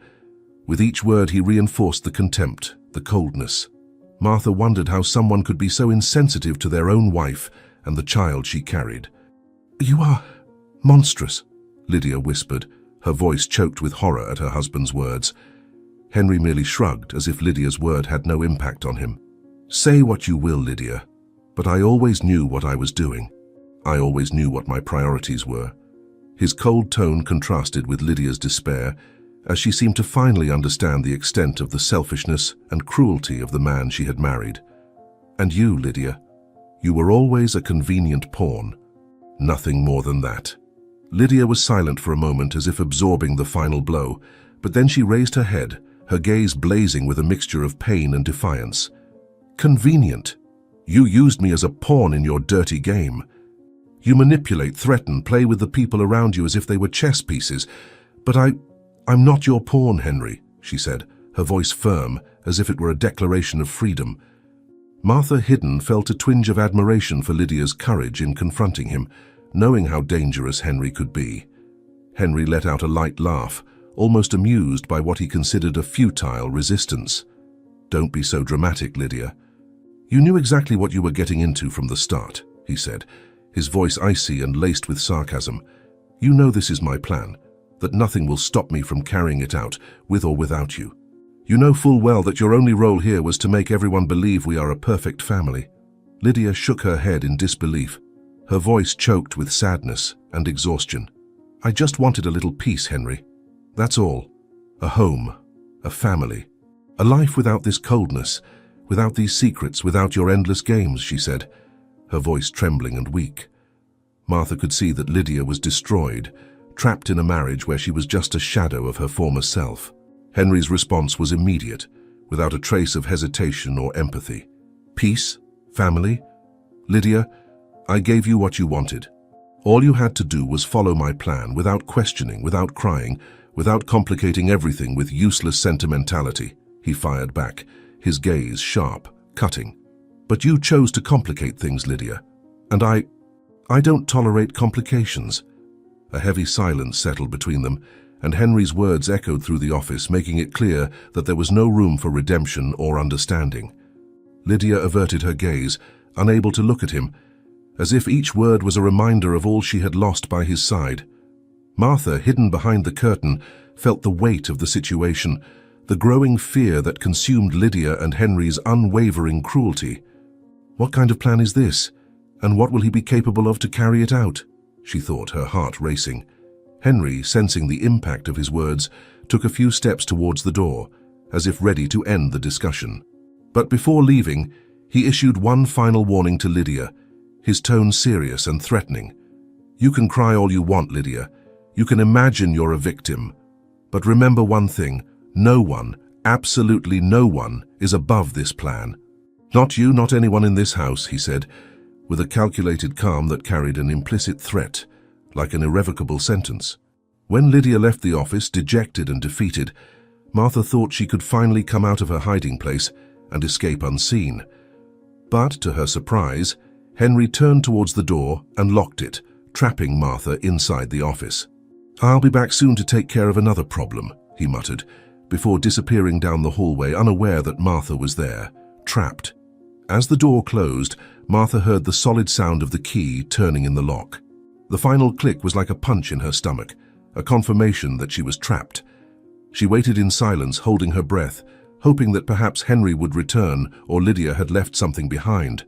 With each word he reinforced the contempt, the coldness. Martha wondered how someone could be so insensitive to their own wife and the child she carried. "You are monstrous," Lydia whispered, her voice choked with horror at her husband's words. Henry merely shrugged, as if Lydia's word had no impact on him. "Say what you will, Lydia, but I always knew what I was doing. I always knew what my priorities were." His cold tone contrasted with Lydia's despair, as she seemed to finally understand the extent of the selfishness and cruelty of the man she had married. "And you, Lydia, you were always a convenient pawn. Nothing more than that." Lydia was silent for a moment, as if absorbing the final blow, but then she raised her head, her gaze blazing with a mixture of pain and defiance. "Convenient? You used me as a pawn in your dirty game. You manipulate, threaten, play with the people around you as if they were chess pieces. But I'm not your pawn, Henry," she said, her voice firm, as if it were a declaration of freedom. Martha, hidden, felt a twinge of admiration for Lydia's courage in confronting him, knowing how dangerous Henry could be. Henry let out a light laugh, almost amused by what he considered a futile resistance. "Don't be so dramatic, Lydia. You knew exactly what you were getting into from the start," he said, his voice icy and laced with sarcasm. "You know this is my plan, that nothing will stop me from carrying it out, with or without you. You know full well that your only role here was to make everyone believe we are a perfect family." Lydia shook her head in disbelief, her voice choked with sadness and exhaustion. "I just wanted a little peace, Henry. That's all. A home, a family, a life without this coldness, without these secrets, without your endless games," she said, her voice trembling and weak. Martha could see that Lydia was destroyed, trapped in a marriage where she was just a shadow of her former self. Henry's response was immediate, without a trace of hesitation or empathy. Peace? Family? Lydia, I gave you what you wanted. All you had to do was follow my plan without questioning, without crying, without complicating everything with useless sentimentality. He fired back, his gaze sharp, cutting. But you chose to complicate things, Lydia. And I don't tolerate complications. A heavy silence settled between them, and Henry's words echoed through the office, making it clear that there was no room for redemption or understanding. Lydia averted her gaze, unable to look at him, as if each word was a reminder of all she had lost by his side. Martha, hidden behind the curtain, felt the weight of the situation, the growing fear that consumed Lydia and Henry's unwavering cruelty. What kind of plan is this? And what will he be capable of to carry it out? She thought, her heart racing. Henry, sensing the impact of his words, took a few steps towards the door, as if ready to end the discussion. But before leaving, he issued one final warning to Lydia, his tone serious and threatening. You can cry all you want, Lydia. You can imagine you're a victim. But remember one thing, no one, absolutely no one, is above this plan. Not you, not anyone in this house, he said, with a calculated calm that carried an implicit threat, like an irrevocable sentence. When Lydia left the office, dejected and defeated, Martha thought she could finally come out of her hiding place and escape unseen. But, to her surprise, Henry turned towards the door and locked it, trapping Martha inside the office. I'll be back soon to take care of another problem, he muttered, before disappearing down the hallway, unaware that Martha was there, trapped. As the door closed, Martha heard the solid sound of the key turning in the lock. The final click was like a punch in her stomach, a confirmation that she was trapped. She waited in silence, holding her breath, hoping that perhaps Henry would return or Lydia had left something behind.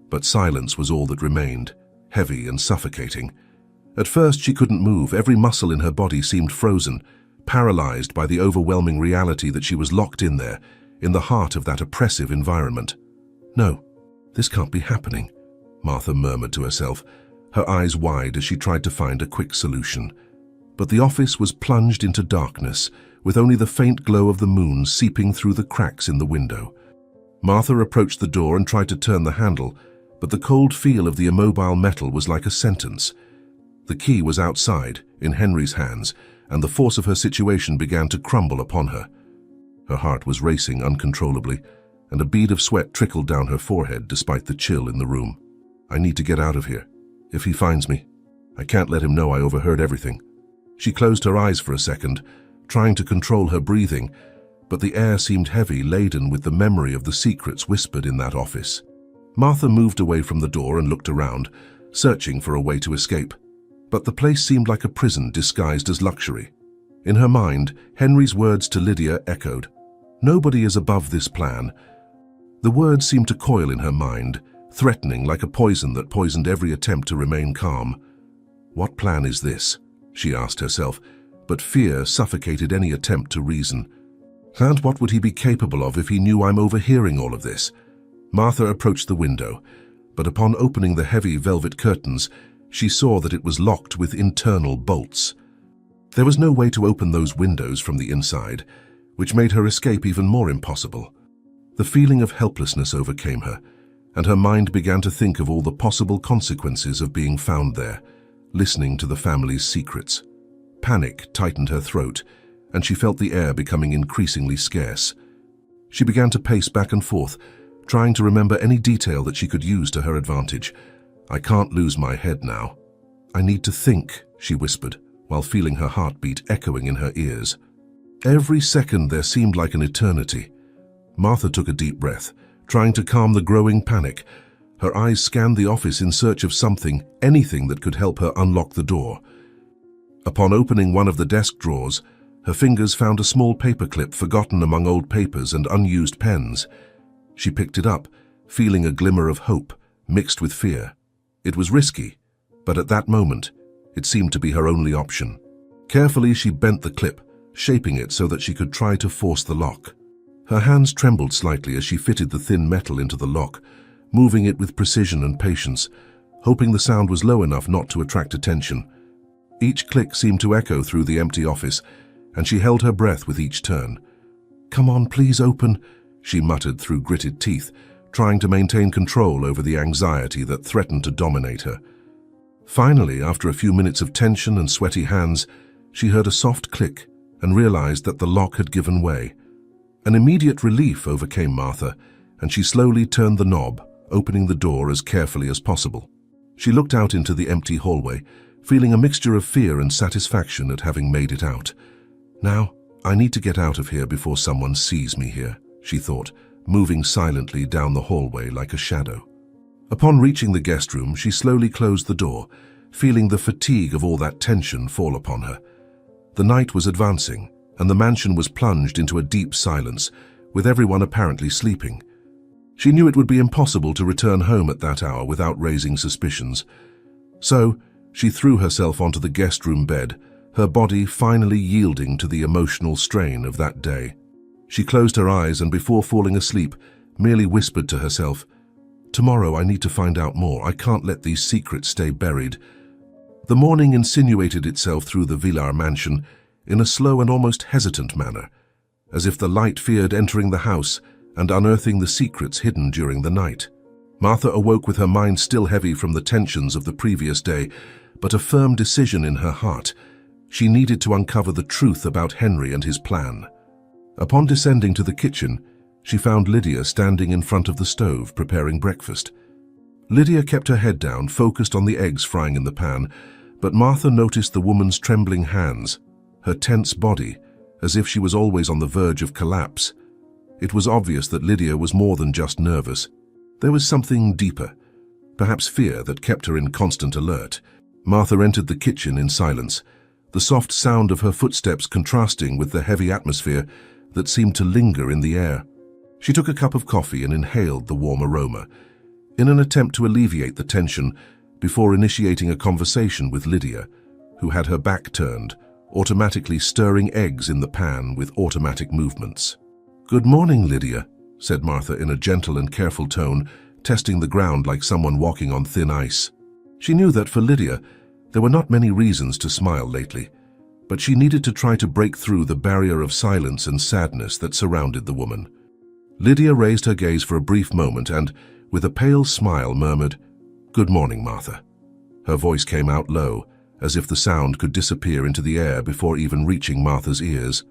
But silence was all that remained, heavy and suffocating. At first she couldn't move, every muscle in her body seemed frozen, paralyzed by the overwhelming reality that she was locked in there, in the heart of that oppressive environment. No, this can't be happening, Martha murmured to herself, her eyes wide as she tried to find a quick solution. But the office was plunged into darkness, with only the faint glow of the moon seeping through the cracks in the window. Martha approached the door and tried to turn the handle, but the cold feel of the immobile metal was like a sentence. The key was outside, in Henry's hands, and the force of her situation began to crumble upon her. Her heart was racing uncontrollably, and a bead of sweat trickled down her forehead despite the chill in the room. I need to get out of here. If he finds me, I can't let him know I overheard everything. She closed her eyes for a second, trying to control her breathing, but the air seemed heavy, laden with the memory of the secrets whispered in that office. Martha moved away from the door and looked around, searching for a way to escape. But the place seemed like a prison disguised as luxury. In her mind, Henry's words to Lydia echoed. Nobody is above this plan. The words seemed to coil in her mind, threatening like a poison that poisoned every attempt to remain calm. What plan is this? She asked herself, but fear suffocated any attempt to reason. And what would he be capable of if he knew I'm overhearing all of this? Martha approached the window, but upon opening the heavy velvet curtains, she saw that it was locked with internal bolts. There was no way to open those windows from the inside, which made her escape even more impossible. The feeling of helplessness overcame her, and her mind began to think of all the possible consequences of being found there, listening to the family's secrets. Panic tightened her throat, and she felt the air becoming increasingly scarce. She began to pace back and forth, trying to remember any detail that she could use to her advantage. I can't lose my head now. I need to think, she whispered, while feeling her heartbeat echoing in her ears. Every second there seemed like an eternity. Martha took a deep breath, trying to calm the growing panic. Her eyes scanned the office in search of something, anything that could help her unlock the door. Upon opening one of the desk drawers, her fingers found a small paperclip forgotten among old papers and unused pens. She picked it up, feeling a glimmer of hope, mixed with fear. It was risky, but at that moment, it seemed to be her only option. Carefully, she bent the clip, shaping it so that she could try to force the lock. Her hands trembled slightly as she fitted the thin metal into the lock, moving it with precision and patience, hoping the sound was low enough not to attract attention. Each click seemed to echo through the empty office, and she held her breath with each turn. "Come on, please open," she muttered through gritted teeth, trying to maintain control over the anxiety that threatened to dominate her. Finally, after a few minutes of tension and sweaty hands, she heard a soft click and realized that the lock had given way. An immediate relief overcame Martha, and she slowly turned the knob, opening the door as carefully as possible. She looked out into the empty hallway, feeling a mixture of fear and satisfaction at having made it out. "Now, I need to get out of here before someone sees me here," she thought, moving silently down the hallway like a shadow. Upon reaching the guest room, she slowly closed the door, feeling the fatigue of all that tension fall upon her. The night was advancing, and the mansion was plunged into a deep silence, with everyone apparently sleeping. She knew it would be impossible to return home at that hour without raising suspicions. So, she threw herself onto the guest room bed, her body finally yielding to the emotional strain of that day. She closed her eyes and before falling asleep, merely whispered to herself, "Tomorrow I need to find out more. I can't let these secrets stay buried." The morning insinuated itself through the Villar mansion in a slow and almost hesitant manner, as if the light feared entering the house and unearthing the secrets hidden during the night. Martha awoke with her mind still heavy from the tensions of the previous day, but a firm decision in her heart. She needed to uncover the truth about Henry and his plan. Upon descending to the kitchen, she found Lydia standing in front of the stove preparing breakfast. Lydia kept her head down, focused on the eggs frying in the pan, but Martha noticed the woman's trembling hands, her tense body, as if she was always on the verge of collapse. It was obvious that Lydia was more than just nervous. There was something deeper, perhaps fear, that kept her in constant alert. Martha entered the kitchen in silence, the soft sound of her footsteps contrasting with the heavy atmosphere that seemed to linger in the air. She took a cup of coffee and inhaled the warm aroma, in an attempt to alleviate the tension before initiating a conversation with Lydia, who had her back turned, automatically stirring eggs in the pan with automatic movements. "Good morning, Lydia," said Martha in a gentle and careful tone, testing the ground like someone walking on thin ice. She knew that for Lydia, there were not many reasons to smile lately, but she needed to try to break through the barrier of silence and sadness that surrounded the woman. Lydia raised her gaze for a brief moment and, with a pale smile, murmured, "Good morning, Martha." Her voice came out low, as if the sound could disappear into the air before even reaching Martha's ears.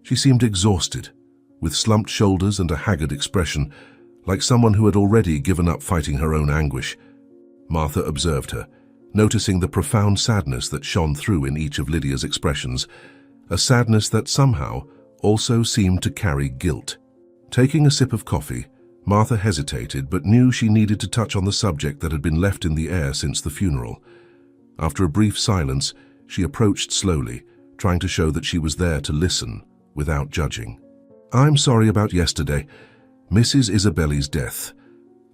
She seemed exhausted, with slumped shoulders and a haggard expression, like someone who had already given up fighting her own anguish. Martha observed her, noticing the profound sadness that shone through in each of Lydia's expressions, a sadness that somehow also seemed to carry guilt. Taking a sip of coffee, Martha hesitated but knew she needed to touch on the subject that had been left in the air since the funeral. After a brief silence, she approached slowly, trying to show that she was there to listen without judging. "I'm sorry about yesterday, Mrs. Isabelli's death.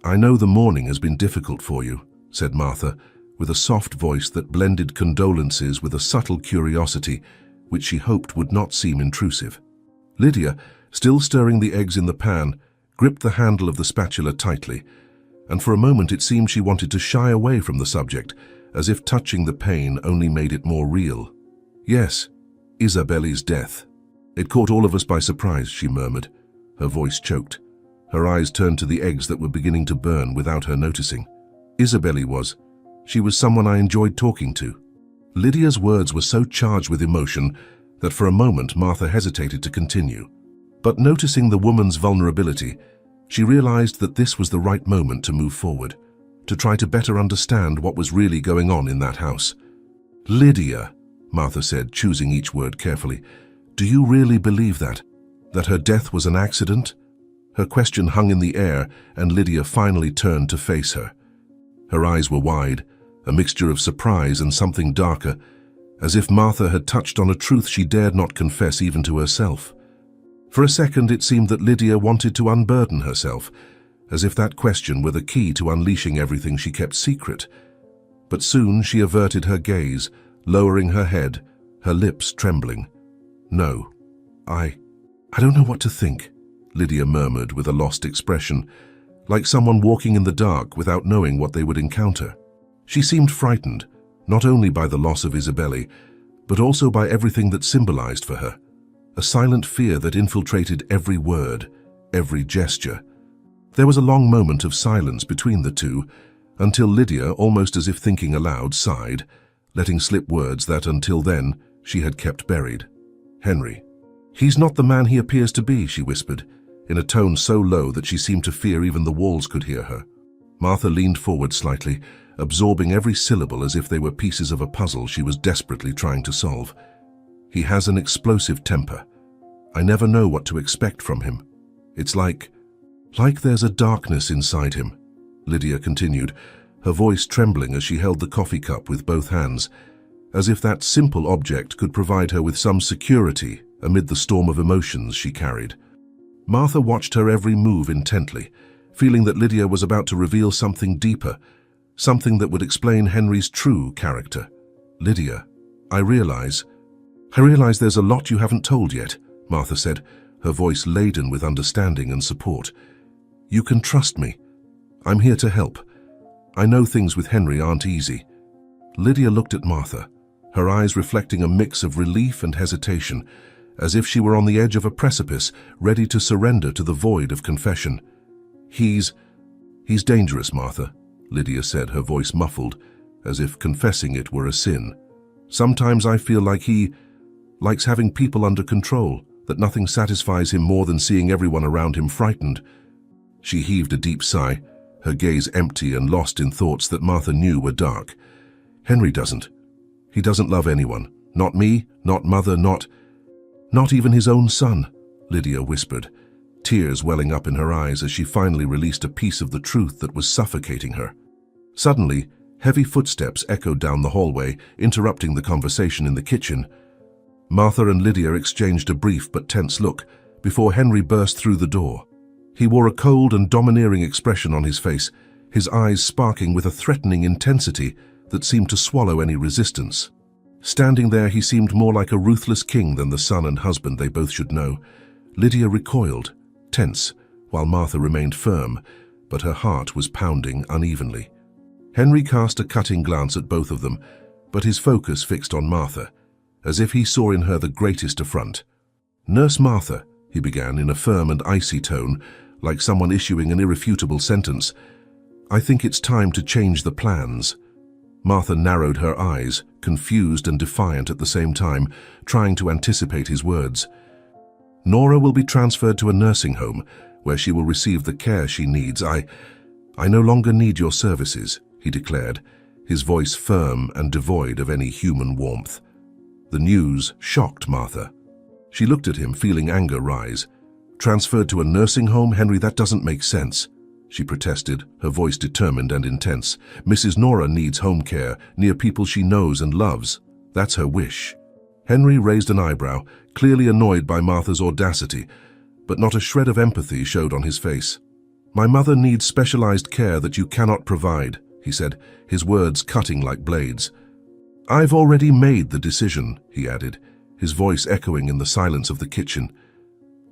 I know the morning has been difficult for you," said Martha, with a soft voice that blended condolences with a subtle curiosity, which she hoped would not seem intrusive. Lydia, still stirring the eggs in the pan, gripped the handle of the spatula tightly, and for a moment it seemed she wanted to shy away from the subject, as if touching the pain only made it more real. "Yes, Isabelli's death. It caught all of us by surprise," she murmured. Her voice choked. Her eyes turned to the eggs that were beginning to burn without her noticing. "Isabelli was. She was someone I enjoyed talking to." Lydia's words were so charged with emotion that for a moment Martha hesitated to continue. But noticing the woman's vulnerability, she realized that this was the right moment to move forward, to try to better understand what was really going on in that house. "Lydia," Martha said, choosing each word carefully, "do you really believe that? That her death was an accident?" Her question hung in the air, and Lydia finally turned to face her. Her eyes were wide, a mixture of surprise and something darker, as if Martha had touched on a truth she dared not confess even to herself. For a second it seemed that Lydia wanted to unburden herself, as if that question were the key to unleashing everything she kept secret. But soon she averted her gaze, lowering her head, her lips trembling. "No, I don't know what to think," Lydia murmured with a lost expression, like someone walking in the dark without knowing what they would encounter. She seemed frightened, not only by the loss of Isabelli, but also by everything that symbolized for her. a silent fear that infiltrated every word, every gesture. There was a long moment of silence between the two, until Lydia, almost as if thinking aloud, sighed, letting slip words that, until then, she had kept buried. "Henry. He's not the man he appears to be," she whispered, in a tone so low that she seemed to fear even the walls could hear her. Martha leaned forward slightly, absorbing every syllable as if they were pieces of a puzzle she was desperately trying to solve. "He has an explosive temper. I never know what to expect from him. It's like there's a darkness inside him," Lydia continued, her voice trembling as she held the coffee cup with both hands, as if that simple object could provide her with some security amid the storm of emotions she carried. Martha watched her every move intently, feeling that Lydia was about to reveal something deeper, something that would explain Henry's true character. "Lydia, I realize there's a lot you haven't told yet," Martha said, her voice laden with understanding and support. "You can trust me. I'm here to help. I know things with Henry aren't easy." Lydia looked at Martha, her eyes reflecting a mix of relief and hesitation, as if she were on the edge of a precipice, ready to surrender to the void of confession. He's dangerous, Martha," Lydia said, her voice muffled, as if confessing it were a sin. "Sometimes I feel like he likes having people under control, that nothing satisfies him more than seeing everyone around him frightened." She heaved a deep sigh, her gaze empty and lost in thoughts that Martha knew were dark. "Henry doesn't. He doesn't love anyone. Not me, not Mother, not even his own son," Lydia whispered, tears welling up in her eyes as she finally released a piece of the truth that was suffocating her. Suddenly, heavy footsteps echoed down the hallway, interrupting the conversation in the kitchen. Martha and Lydia exchanged a brief but tense look before Henry burst through the door. He wore a cold and domineering expression on his face, his eyes sparking with a threatening intensity that seemed to swallow any resistance. Standing there, he seemed more like a ruthless king than the son and husband they both should know. Lydia recoiled, tense, while Martha remained firm, but her heart was pounding unevenly. Henry cast a cutting glance at both of them, but his focus fixed on Martha, as if he saw in her the greatest affront. "Nurse Martha," he began in a firm and icy tone, like someone issuing an irrefutable sentence, "I think it's time to change the plans." Martha narrowed her eyes, confused and defiant at the same time, trying to anticipate his words. "Nora will be transferred to a nursing home, where she will receive the care she needs. I no longer need your services," he declared, his voice firm and devoid of any human warmth. The news shocked Martha. She looked at him, feeling anger rise. "Transferred to a nursing home, Henry, that doesn't make sense," she protested, her voice determined and intense. "Mrs. Nora needs home care, near people she knows and loves. That's her wish." Henry raised an eyebrow, clearly annoyed by Martha's audacity, but not a shred of empathy showed on his face. "My mother needs specialized care that you cannot provide," he said, his words cutting like blades. "I've already made the decision," he added, his voice echoing in the silence of the kitchen.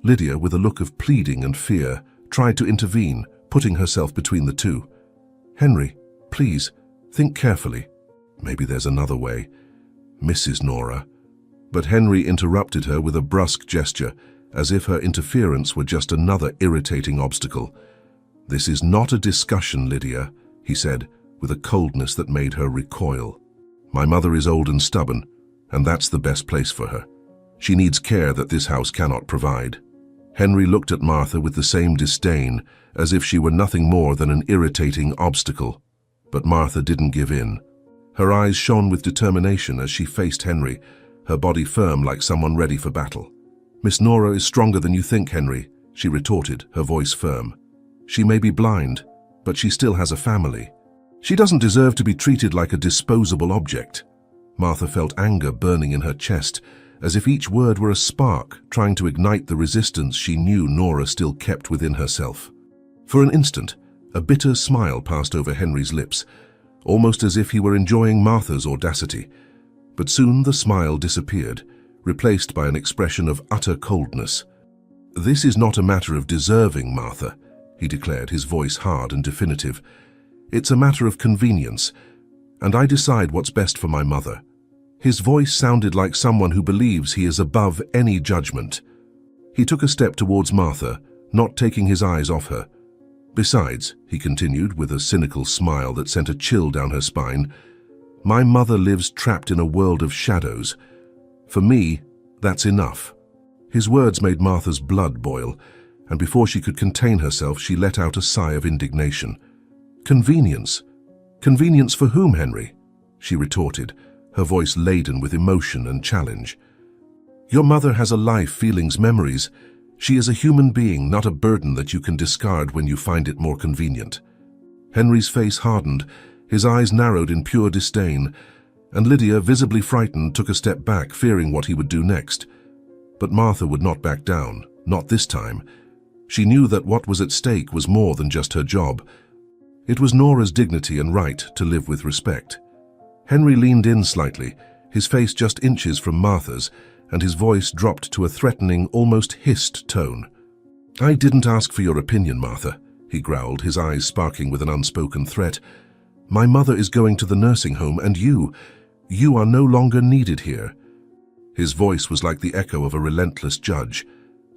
Lydia, with a look of pleading and fear, tried to intervene, putting herself between the two. "Henry, please, think carefully. Maybe there's another way. Mrs. Nora." But Henry interrupted her with a brusque gesture, as if her interference were just another irritating obstacle. "This is not a discussion, Lydia," he said, with a coldness that made her recoil. "My mother is old and stubborn, and that's the best place for her. She needs care that this house cannot provide." Henry looked at Martha with the same disdain, as if she were nothing more than an irritating obstacle. But Martha didn't give in. Her eyes shone with determination as she faced Henry, her body firm like someone ready for battle. "Miss Nora is stronger than you think, Henry," she retorted, her voice firm. "She may be blind, but she still has a family. She doesn't deserve to be treated like a disposable object." Martha felt anger burning in her chest, as if each word were a spark trying to ignite the resistance she knew Nora still kept within herself. For an instant, a bitter smile passed over Henry's lips, almost as if he were enjoying Martha's audacity. But soon the smile disappeared, replaced by an expression of utter coldness. "This is not a matter of deserving, Martha," he declared, his voice hard and definitive. "It's a matter of convenience, and I decide what's best for my mother." His voice sounded like someone who believes he is above any judgment. He took a step towards Martha, not taking his eyes off her. Besides, he continued with a cynical smile that sent a chill down her spine, my mother lives trapped in a world of shadows. For me, that's enough. His words made Martha's blood boil, and before she could contain herself, she let out a sigh of indignation. Convenience? Convenience for whom, Henry? She retorted, her voice laden with emotion and challenge. Your mother has a life, feelings, memories. She is a human being, not a burden that you can discard when you find it more convenient. Henry's face hardened, his eyes narrowed in pure disdain, and Lydia, visibly frightened, took a step back, fearing what he would do next. But Martha would not back down, not this time. She knew that what was at stake was more than just her job. It was Nora's dignity and right to live with respect. Henry leaned in slightly, his face just inches from Martha's, and his voice dropped to a threatening, almost hissed tone. I didn't ask for your opinion, Martha, he growled, his eyes sparking with an unspoken threat. My mother is going to the nursing home, and you are no longer needed here. His voice was like the echo of a relentless judge,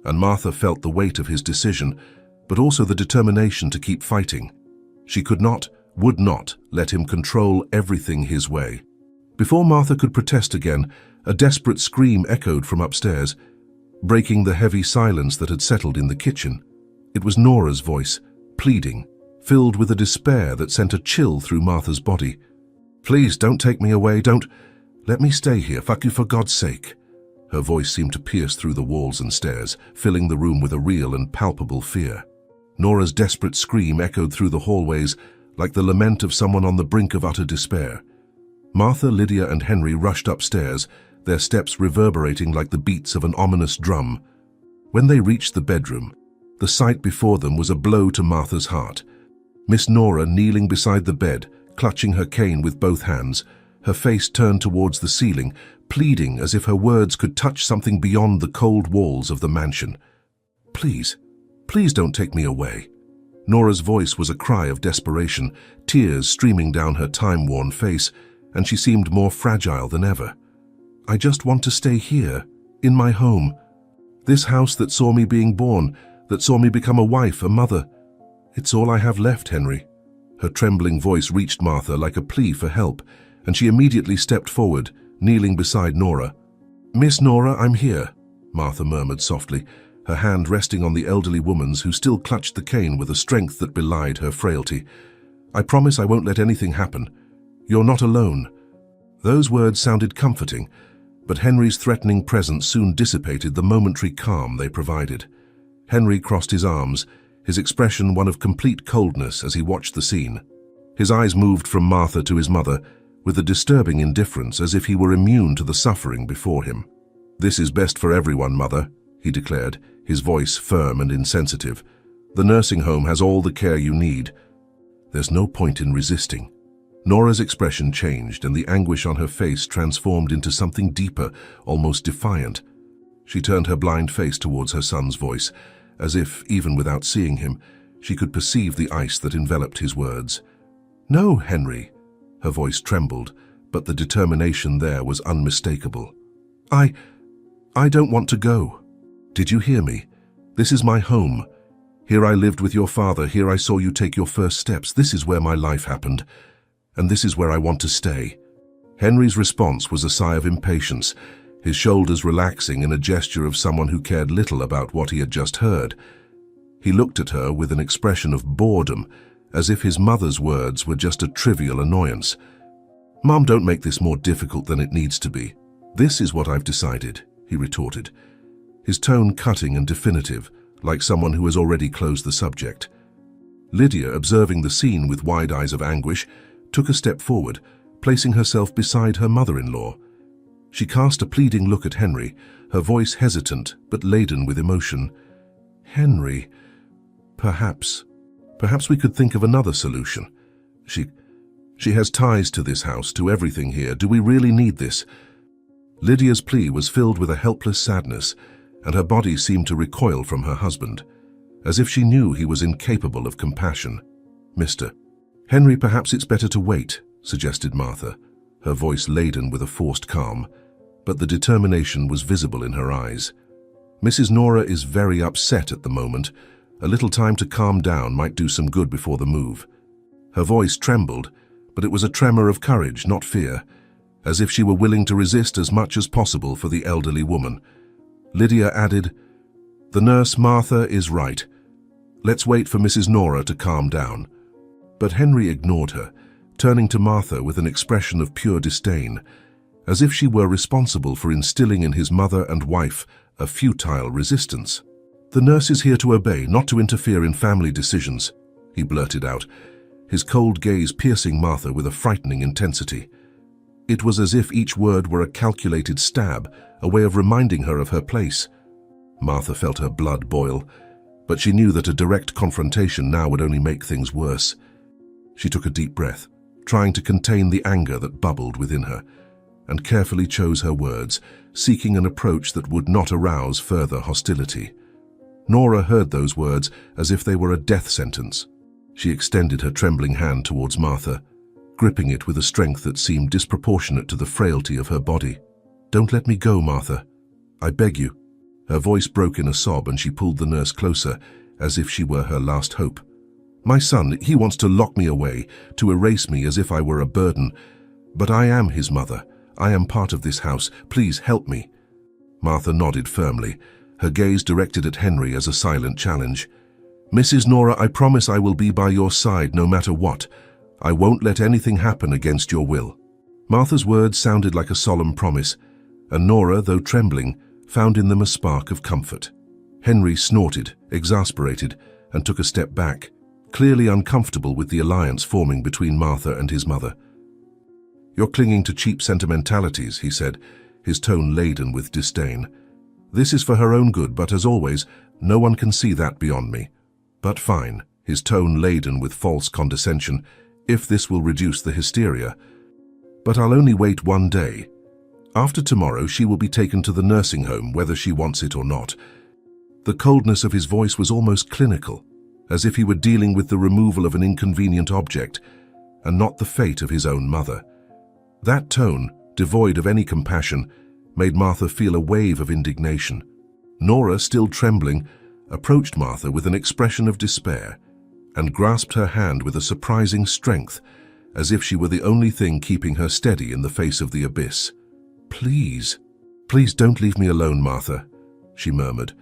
and Martha felt the weight of his decision, but also the determination to keep fighting. She could not, would not, let him control everything his way. Before Martha could protest again, a desperate scream echoed from upstairs, breaking the heavy silence that had settled in the kitchen. It was Nora's voice, pleading, filled with a despair that sent a chill through Martha's body. Please, don't take me away, don't. Let me stay here, fuck you for God's sake. Her voice seemed to pierce through the walls and stairs, filling the room with a real and palpable fear. Nora's desperate scream echoed through the hallways like the lament of someone on the brink of utter despair. Martha, Lydia, and Henry rushed upstairs, their steps reverberating like the beats of an ominous drum. When they reached the bedroom, the sight before them was a blow to Martha's heart. Miss Nora, kneeling beside the bed, clutching her cane with both hands, her face turned towards the ceiling, pleading as if her words could touch something beyond the cold walls of the mansion. Please, please don't take me away. Nora's voice was a cry of desperation, tears streaming down her time-worn face, and she seemed more fragile than ever. I just want to stay here, in my home. This house that saw me being born, that saw me become a wife, a mother. It's all I have left, Henry. Her trembling voice reached Martha like a plea for help, and she immediately stepped forward, kneeling beside Nora. Miss Nora, I'm here, Martha murmured softly, her hand resting on the elderly woman's who still clutched the cane with a strength that belied her frailty. I promise I won't let anything happen. You're not alone. Those words sounded comforting, but Henry's threatening presence soon dissipated the momentary calm they provided. Henry crossed his arms, his expression one of complete coldness as he watched the scene. His eyes moved from Martha to his mother, with a disturbing indifference as if he were immune to the suffering before him. This is best for everyone, Mother, he declared, his voice firm and insensitive. The nursing home has all the care you need. There's no point in resisting. Nora's expression changed, and the anguish on her face transformed into something deeper, almost defiant. She turned her blind face towards her son's voice, as if, even without seeing him, she could perceive the ice that enveloped his words. No, Henry. Her voice trembled, but the determination there was unmistakable. I don't want to go. Did you hear me? This is my home. Here I lived with your father, here I saw you take your first steps. This is where my life happened, and this is where I want to stay. Henry's response was a sigh of impatience, his shoulders relaxing in a gesture of someone who cared little about what he had just heard. He looked at her with an expression of boredom, as if his mother's words were just a trivial annoyance. Mom, don't make this more difficult than it needs to be. This is what I've decided, he retorted, his tone cutting and definitive, like someone who has already closed the subject. Lydia, observing the scene with wide eyes of anguish, took a step forward, placing herself beside her mother-in-law. She cast a pleading look at Henry, her voice hesitant but laden with emotion. Henry, perhaps we could think of another solution. She has ties to this house, to everything here. Do we really need this? Lydia's plea was filled with a helpless sadness, and her body seemed to recoil from her husband, as if she knew he was incapable of compassion. Henry, perhaps it's better to wait, suggested Martha, her voice laden with a forced calm, but the determination was visible in her eyes. "Mrs. Nora is very upset at the moment. A little time to calm down might do some good before the move." Her voice trembled, but it was a tremor of courage, not fear, as if she were willing to resist as much as possible for the elderly woman. Lydia added, "The nurse Martha is right. Let's wait for Mrs. Nora to calm down." But Henry ignored her, turning to Martha with an expression of pure disdain, as if she were responsible for instilling in his mother and wife a futile resistance. "The nurse is here to obey, not to interfere in family decisions," he blurted out, his cold gaze piercing Martha with a frightening intensity. It was as if each word were a calculated stab, a way of reminding her of her place. Martha felt her blood boil, but she knew that a direct confrontation now would only make things worse. She took a deep breath, trying to contain the anger that bubbled within her, and carefully chose her words, seeking an approach that would not arouse further hostility. Nora heard those words as if they were a death sentence. She extended her trembling hand towards Martha, gripping it with a strength that seemed disproportionate to the frailty of her body. "Don't let me go, Martha. I beg you." Her voice broke in a sob and she pulled the nurse closer, as if she were her last hope. "My son, he wants to lock me away, to erase me as if I were a burden. But I am his mother. I am part of this house. Please help me." Martha nodded firmly, her gaze directed at Henry as a silent challenge. "Mrs. Nora, I promise I will be by your side no matter what. I won't let anything happen against your will." Martha's words sounded like a solemn promise, and Nora, though trembling, found in them a spark of comfort. Henry snorted, exasperated, and took a step back, clearly uncomfortable with the alliance forming between Martha and his mother. "You're clinging to cheap sentimentalities," he said, his tone laden with disdain. "This is for her own good, but as always, no one can see that beyond me. But fine," his tone laden with false condescension, "if this will reduce the hysteria. But I'll only wait one day. After tomorrow, she will be taken to the nursing home, whether she wants it or not." The coldness of his voice was almost clinical, as if he were dealing with the removal of an inconvenient object, and not the fate of his own mother. That tone, devoid of any compassion, made Martha feel a wave of indignation. Nora, still trembling, approached Martha with an expression of despair, and grasped her hand with a surprising strength, as if she were the only thing keeping her steady in the face of the abyss. "Please, please don't leave me alone, Martha," she murmured,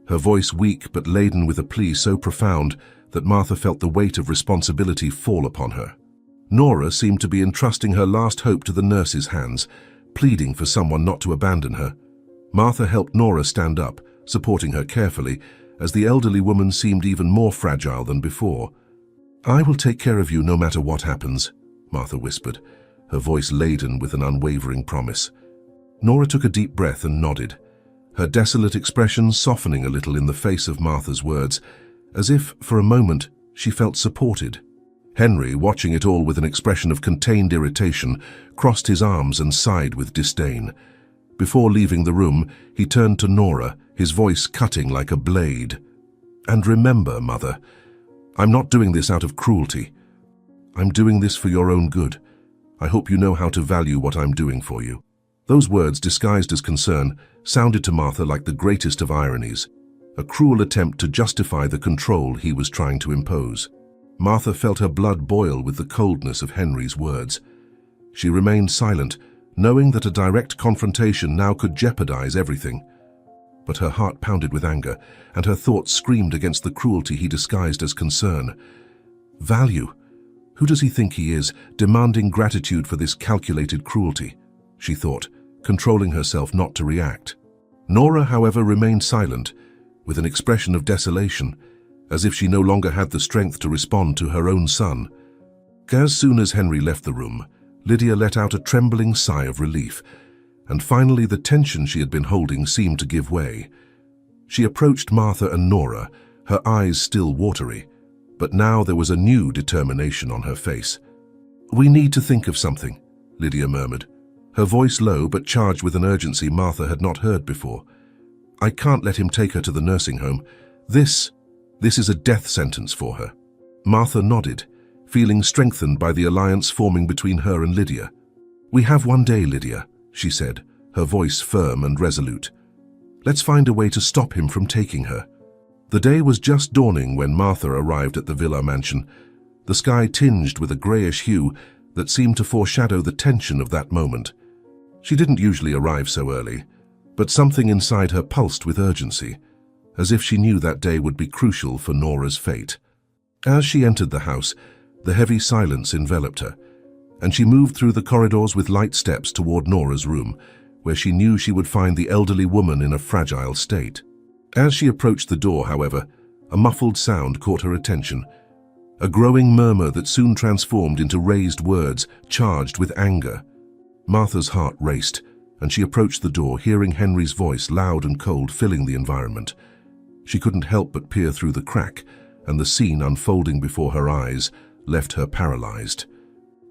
her voice weak but laden with a plea so profound that Martha felt the weight of responsibility fall upon her. Nora seemed to be entrusting her last hope to the nurse's hands, pleading for someone not to abandon her. Martha helped Nora stand up, supporting her carefully, as the elderly woman seemed even more fragile than before. "I will take care of you no matter what happens," Martha whispered, her voice laden with an unwavering promise. Nora took a deep breath and nodded, her desolate expression softening a little in the face of Martha's words, as if, for a moment, she felt supported. Henry, watching it all with an expression of contained irritation, crossed his arms and sighed with disdain. Before leaving the room, he turned to Nora, his voice cutting like a blade. "And remember, Mother, I'm not doing this out of cruelty. I'm doing this for your own good. I hope you know how to value what I'm doing for you." Those words, disguised as concern, sounded to Martha like the greatest of ironies, a cruel attempt to justify the control he was trying to impose. Martha felt her blood boil with the coldness of Henry's words. She remained silent, knowing that a direct confrontation now could jeopardize everything. But her heart pounded with anger, and her thoughts screamed against the cruelty he disguised as concern. Value? Who does he think he is, demanding gratitude for this calculated cruelty? She thought, controlling herself not to react. Nora, however, remained silent, with an expression of desolation, as if she no longer had the strength to respond to her own son. As soon as Henry left the room, Lydia let out a trembling sigh of relief, and finally the tension she had been holding seemed to give way. She approached Martha and Nora, her eyes still watery, but now there was a new determination on her face. "We need to think of something," Lydia murmured, her voice low but charged with an urgency Martha had not heard before. "I can't let him take her to the nursing home. This is a death sentence for her." Martha nodded, feeling strengthened by the alliance forming between her and Lydia. "We have one day, Lydia," she said, her voice firm and resolute. "Let's find a way to stop him from taking her." The day was just dawning when Martha arrived at the villa mansion, the sky tinged with a greyish hue that seemed to foreshadow the tension of that moment. She didn't usually arrive so early, but something inside her pulsed with urgency, as if she knew that day would be crucial for Nora's fate. As she entered the house, the heavy silence enveloped her, and she moved through the corridors with light steps toward Nora's room, where she knew she would find the elderly woman in a fragile state. As she approached the door, however, a muffled sound caught her attention, a growing murmur that soon transformed into raised words charged with anger. Martha's heart raced, and she approached the door, hearing Henry's voice loud and cold filling the environment. She couldn't help but peer through the crack, and the scene unfolding before her eyes left her paralyzed.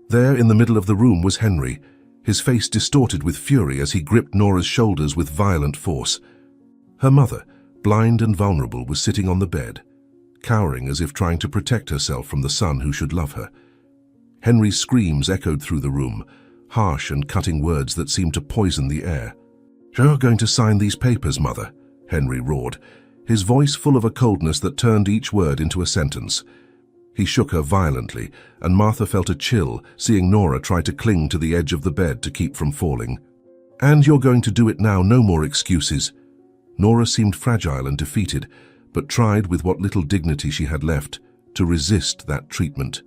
There in the middle of the room was Henry, his face distorted with fury as he gripped Nora's shoulders with violent force. Her mother, blind and vulnerable, was sitting on the bed, cowering as if trying to protect herself from the son who should love her. Henry's screams echoed through the room, harsh and cutting words that seemed to poison the air. "You're going to sign these papers, Mother," Henry roared, his voice full of a coldness that turned each word into a sentence. He shook her violently, and Martha felt a chill, seeing Nora try to cling to the edge of the bed to keep from falling. "And you're going to do it now, no more excuses." Nora seemed fragile and defeated, but tried with what little dignity she had left to resist that treatment.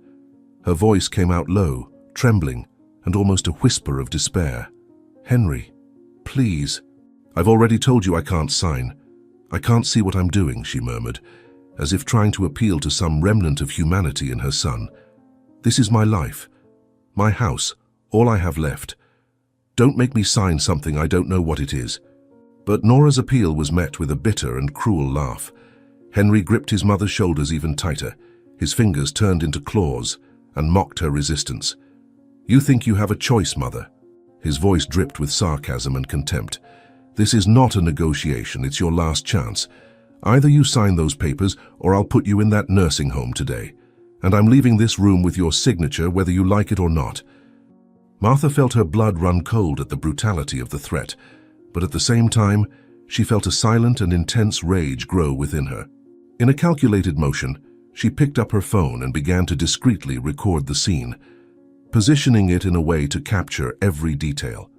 Her voice came out low, trembling, and almost a whisper of despair. "Henry, please." "I've already told you I can't sign. I can't see what I'm doing," she murmured, as if trying to appeal to some remnant of humanity in her son. "This is my life, my house, all I have left. Don't make me sign something I don't know what it is." But Nora's appeal was met with a bitter and cruel laugh. Henry gripped his mother's shoulders even tighter, his fingers turned into claws, and mocked her resistance. "You think you have a choice, Mother?" His voice dripped with sarcasm and contempt. "This is not a negotiation, it's your last chance. Either you sign those papers, or I'll put you in that nursing home today. And I'm leaving this room with your signature, whether you like it or not." Martha felt her blood run cold at the brutality of the threat, but at the same time, she felt a silent and intense rage grow within her. In a calculated motion, she picked up her phone and began to discreetly record the scene, positioning it in a way to capture every detail.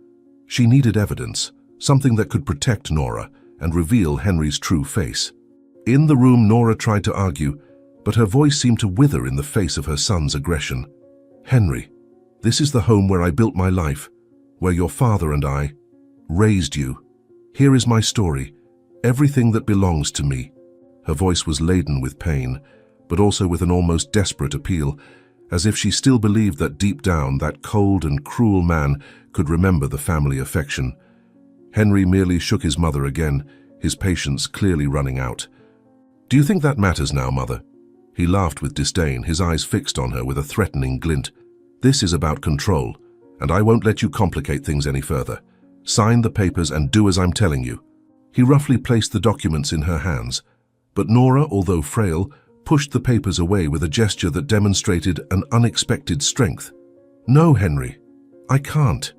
She needed evidence, something that could protect Nora and reveal Henry's true face. In the room, Nora tried to argue, but her voice seemed to wither in the face of her son's aggression. "Henry, this is the home where I built my life, where your father and I raised you. Here is my story, everything that belongs to me." Her voice was laden with pain, but also with an almost desperate appeal, as if she still believed that deep down that cold and cruel man could remember the family affection. Henry merely shook his mother again, his patience clearly running out. "Do you think that matters now, Mother?" He laughed with disdain, his eyes fixed on her with a threatening glint. "This is about control, and I won't let you complicate things any further. Sign the papers and do as I'm telling you." He roughly placed the documents in her hands, but Nora, although frail, pushed the papers away with a gesture that demonstrated an unexpected strength. "No, Henry, I can't.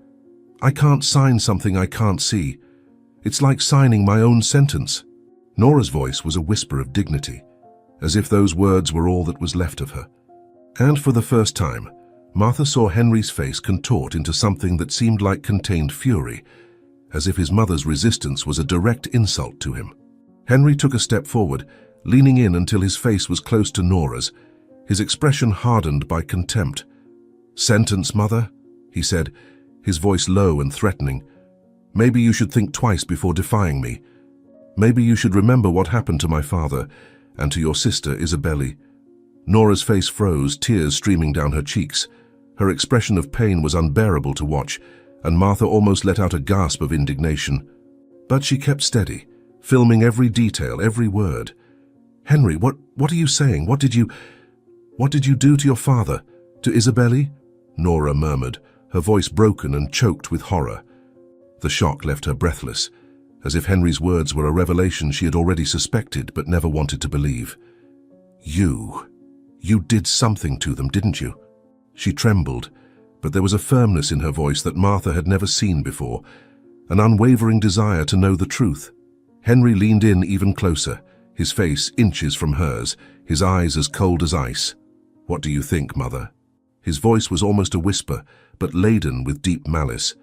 I can't sign something I can't see. It's like signing my own sentence." Nora's voice was a whisper of dignity, as if those words were all that was left of her. And for the first time, Martha saw Henry's face contort into something that seemed like contained fury, as if his mother's resistance was a direct insult to him. Henry took a step forward, leaning in until his face was close to Nora's, his expression hardened by contempt. "Sentence, Mother?" he said, his voice low and threatening. "Maybe you should think twice before defying me. Maybe you should remember what happened to my father and to your sister, Isabelle." Nora's face froze, tears streaming down her cheeks. Her expression of pain was unbearable to watch, and Martha almost let out a gasp of indignation. But she kept steady, filming every detail, every word. "Henry, what are you saying? What did you do to your father? To Isabelle?" Nora murmured, her voice broken and choked with horror. The shock left her breathless, as if Henry's words were a revelation she had already suspected but never wanted to believe. You did something to them, didn't you?" She trembled, but there was a firmness in her voice that Martha had never seen before, an unwavering desire to know the truth. Henry leaned in even closer, his face inches from hers, his eyes as cold as ice. "What do you think, Mother?" His voice was almost a whisper, but laden with deep malice.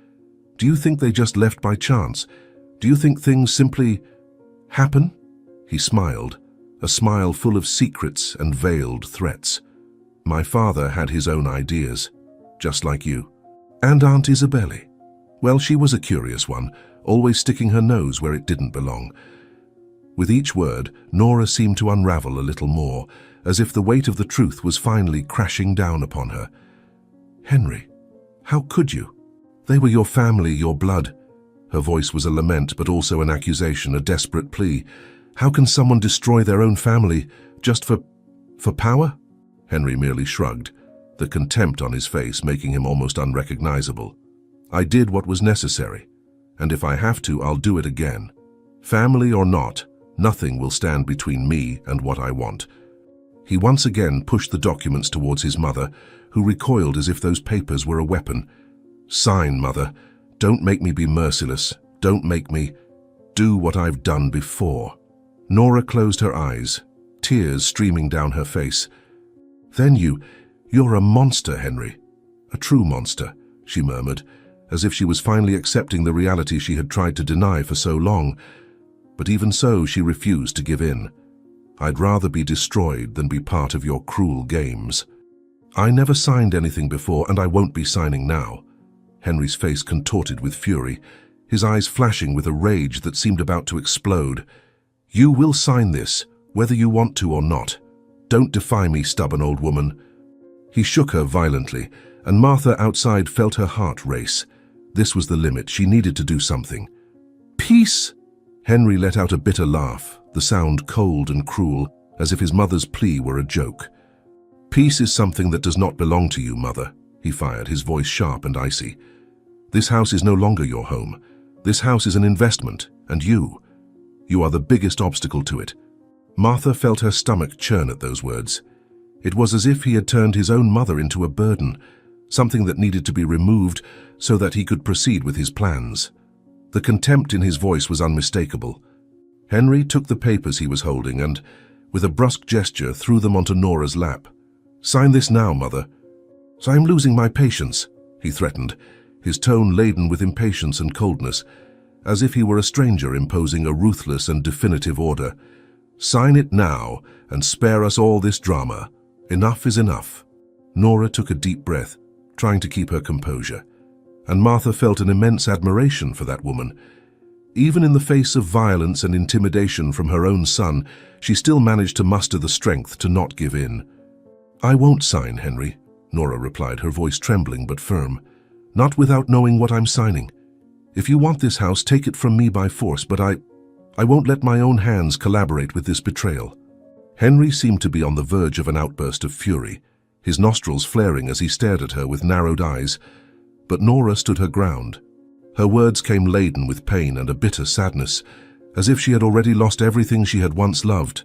"Do you think they just left by chance? Do you think things simply happen?" He smiled, a smile full of secrets and veiled threats. "My father had his own ideas, just like you. And Aunt Isabelle. Well, she was a curious one, always sticking her nose where it didn't belong." With each word, Nora seemed to unravel a little more, as if the weight of the truth was finally crashing down upon her. "Henry, how could you? They were your family, your blood." Her voice was a lament, but also an accusation, a desperate plea. "How can someone destroy their own family just for power?" Henry merely shrugged, the contempt on his face making him almost unrecognizable. "I did what was necessary, and if I have to, I'll do it again. Family or not, nothing will stand between me and what I want." He once again pushed the documents towards his mother, who recoiled as if those papers were a weapon. "Sign, Mother. Don't make me be merciless. Don't make me do what I've done before." Nora closed her eyes, tears streaming down her face. "Then you're a monster, Henry. A true monster," she murmured, as if she was finally accepting the reality she had tried to deny for so long. But even so, she refused to give in. "I'd rather be destroyed than be part of your cruel games. I never signed anything before, and I won't be signing now." Henry's face contorted with fury, his eyes flashing with a rage that seemed about to explode. "You will sign this, whether you want to or not. Don't defy me, stubborn old woman." He shook her violently, and Martha outside felt her heart race. This was the limit. She needed to do something. "Peace!" Henry let out a bitter laugh, the sound cold and cruel, as if his mother's plea were a joke. "Peace is something that does not belong to you, Mother," he fired, his voice sharp and icy. "This house is no longer your home. This house is an investment, and you are the biggest obstacle to it." Martha felt her stomach churn at those words. It was as if he had turned his own mother into a burden, something that needed to be removed so that he could proceed with his plans. The contempt in his voice was unmistakable. Henry took the papers he was holding and, with a brusque gesture, threw them onto Nora's lap. "Sign this now, Mother." "So I'm losing my patience," he threatened, his tone laden with impatience and coldness, as if he were a stranger imposing a ruthless and definitive order. "Sign it now and spare us all this drama. Enough is enough." Nora took a deep breath, trying to keep her composure, and Martha felt an immense admiration for that woman. Even in the face of violence and intimidation from her own son, she still managed to muster the strength to not give in. "I won't sign, Henry," Nora replied, her voice trembling but firm. "Not without knowing what I'm signing. If you want this house, take it from me by force, but I won't let my own hands collaborate with this betrayal." Henry seemed to be on the verge of an outburst of fury, his nostrils flaring as he stared at her with narrowed eyes, but Nora stood her ground. Her words came laden with pain and a bitter sadness, as if she had already lost everything she had once loved.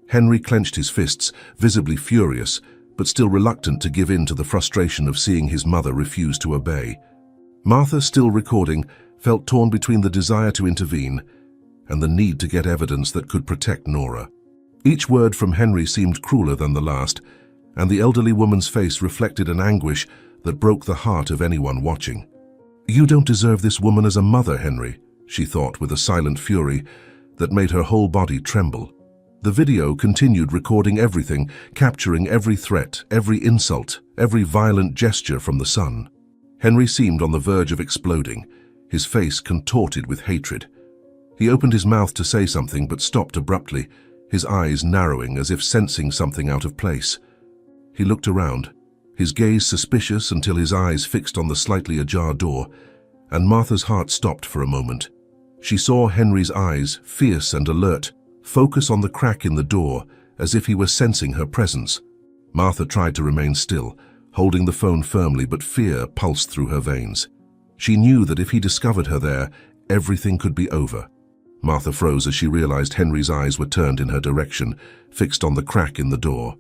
Henry clenched his fists, visibly furious, but still reluctant to give in to the frustration of seeing his mother refuse to obey. Martha, still recording, felt torn between the desire to intervene and the need to get evidence that could protect Nora. Each word from Henry seemed crueler than the last, and the elderly woman's face reflected an anguish that broke the heart of anyone watching. "You don't deserve this woman as a mother, Henry," she thought with a silent fury that made her whole body tremble. The video continued recording everything, capturing every threat, every insult, every violent gesture from the son. Henry seemed on the verge of exploding, his face contorted with hatred. He opened his mouth to say something but stopped abruptly, his eyes narrowing as if sensing something out of place. He looked around, his gaze suspicious until his eyes fixed on the slightly ajar door, and Martha's heart stopped for a moment. She saw Henry's eyes, fierce and alert, focus on the crack in the door as if he were sensing her presence. Martha tried to remain still, holding the phone firmly, but fear pulsed through her veins. She knew that if he discovered her there, everything could be over. Martha froze as she realized Henry's eyes were turned in her direction, fixed on the crack in the door.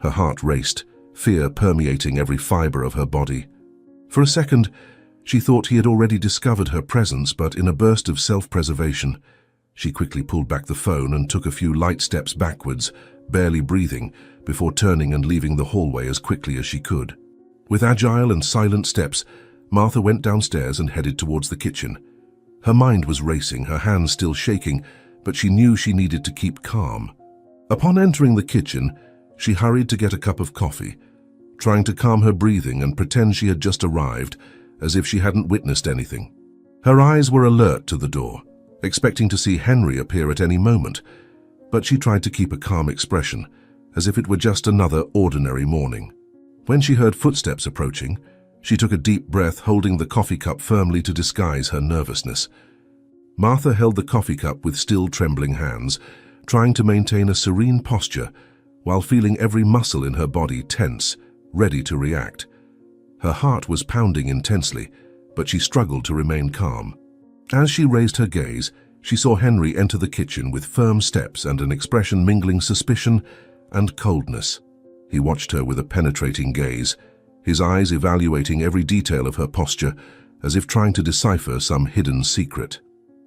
Her heart raced, fear permeating every fiber of her body. For a second, she thought he had already discovered her presence, but in a burst of self-preservation, she quickly pulled back the phone and took a few light steps backwards, barely breathing, before turning and leaving the hallway as quickly as she could. With agile and silent steps, Martha went downstairs and headed towards the kitchen. Her mind was racing, her hands still shaking, but she knew she needed to keep calm. Upon entering the kitchen, she hurried to get a cup of coffee, trying to calm her breathing and pretend she had just arrived, as if she hadn't witnessed anything. Her eyes were alert to the door, expecting to see Henry appear at any moment, but she tried to keep a calm expression, as if it were just another ordinary morning. When she heard footsteps approaching, she took a deep breath, holding the coffee cup firmly to disguise her nervousness. Martha held the coffee cup with still trembling hands, trying to maintain a serene posture while feeling every muscle in her body tense, ready to react. Her heart was pounding intensely, but she struggled to remain calm. As she raised her gaze, she saw Henry enter the kitchen with firm steps and an expression mingling suspicion and coldness. He watched her with a penetrating gaze, his eyes evaluating every detail of her posture, as if trying to decipher some hidden secret.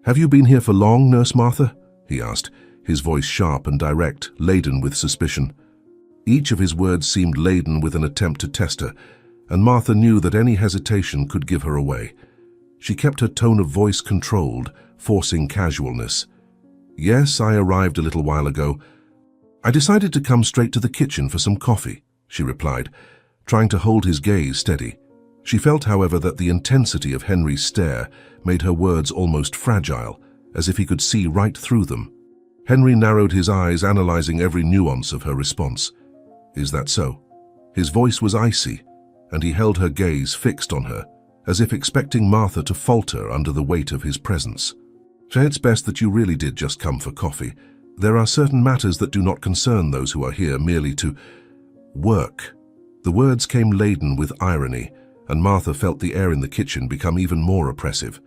"Have you been here for long, Nurse Martha?" he asked, his voice sharp and direct, laden with suspicion. Each of his words seemed laden with an attempt to test her, and Martha knew that any hesitation could give her away. She kept her tone of voice controlled, forcing casualness. "Yes, I arrived a little while ago. I decided to come straight to the kitchen for some coffee," she replied, trying to hold his gaze steady. She felt, however, that the intensity of Henry's stare made her words almost fragile, as if he could see right through them. Henry narrowed his eyes, analyzing every nuance of her response. "Is that so?" His voice was icy, and he held her gaze fixed on her, as if expecting Martha to falter under the weight of his presence. "So it's best that you really did just come for coffee. There are certain matters that do not concern those who are here merely to work." The words came laden with irony, and Martha felt the air in the kitchen become even more oppressive.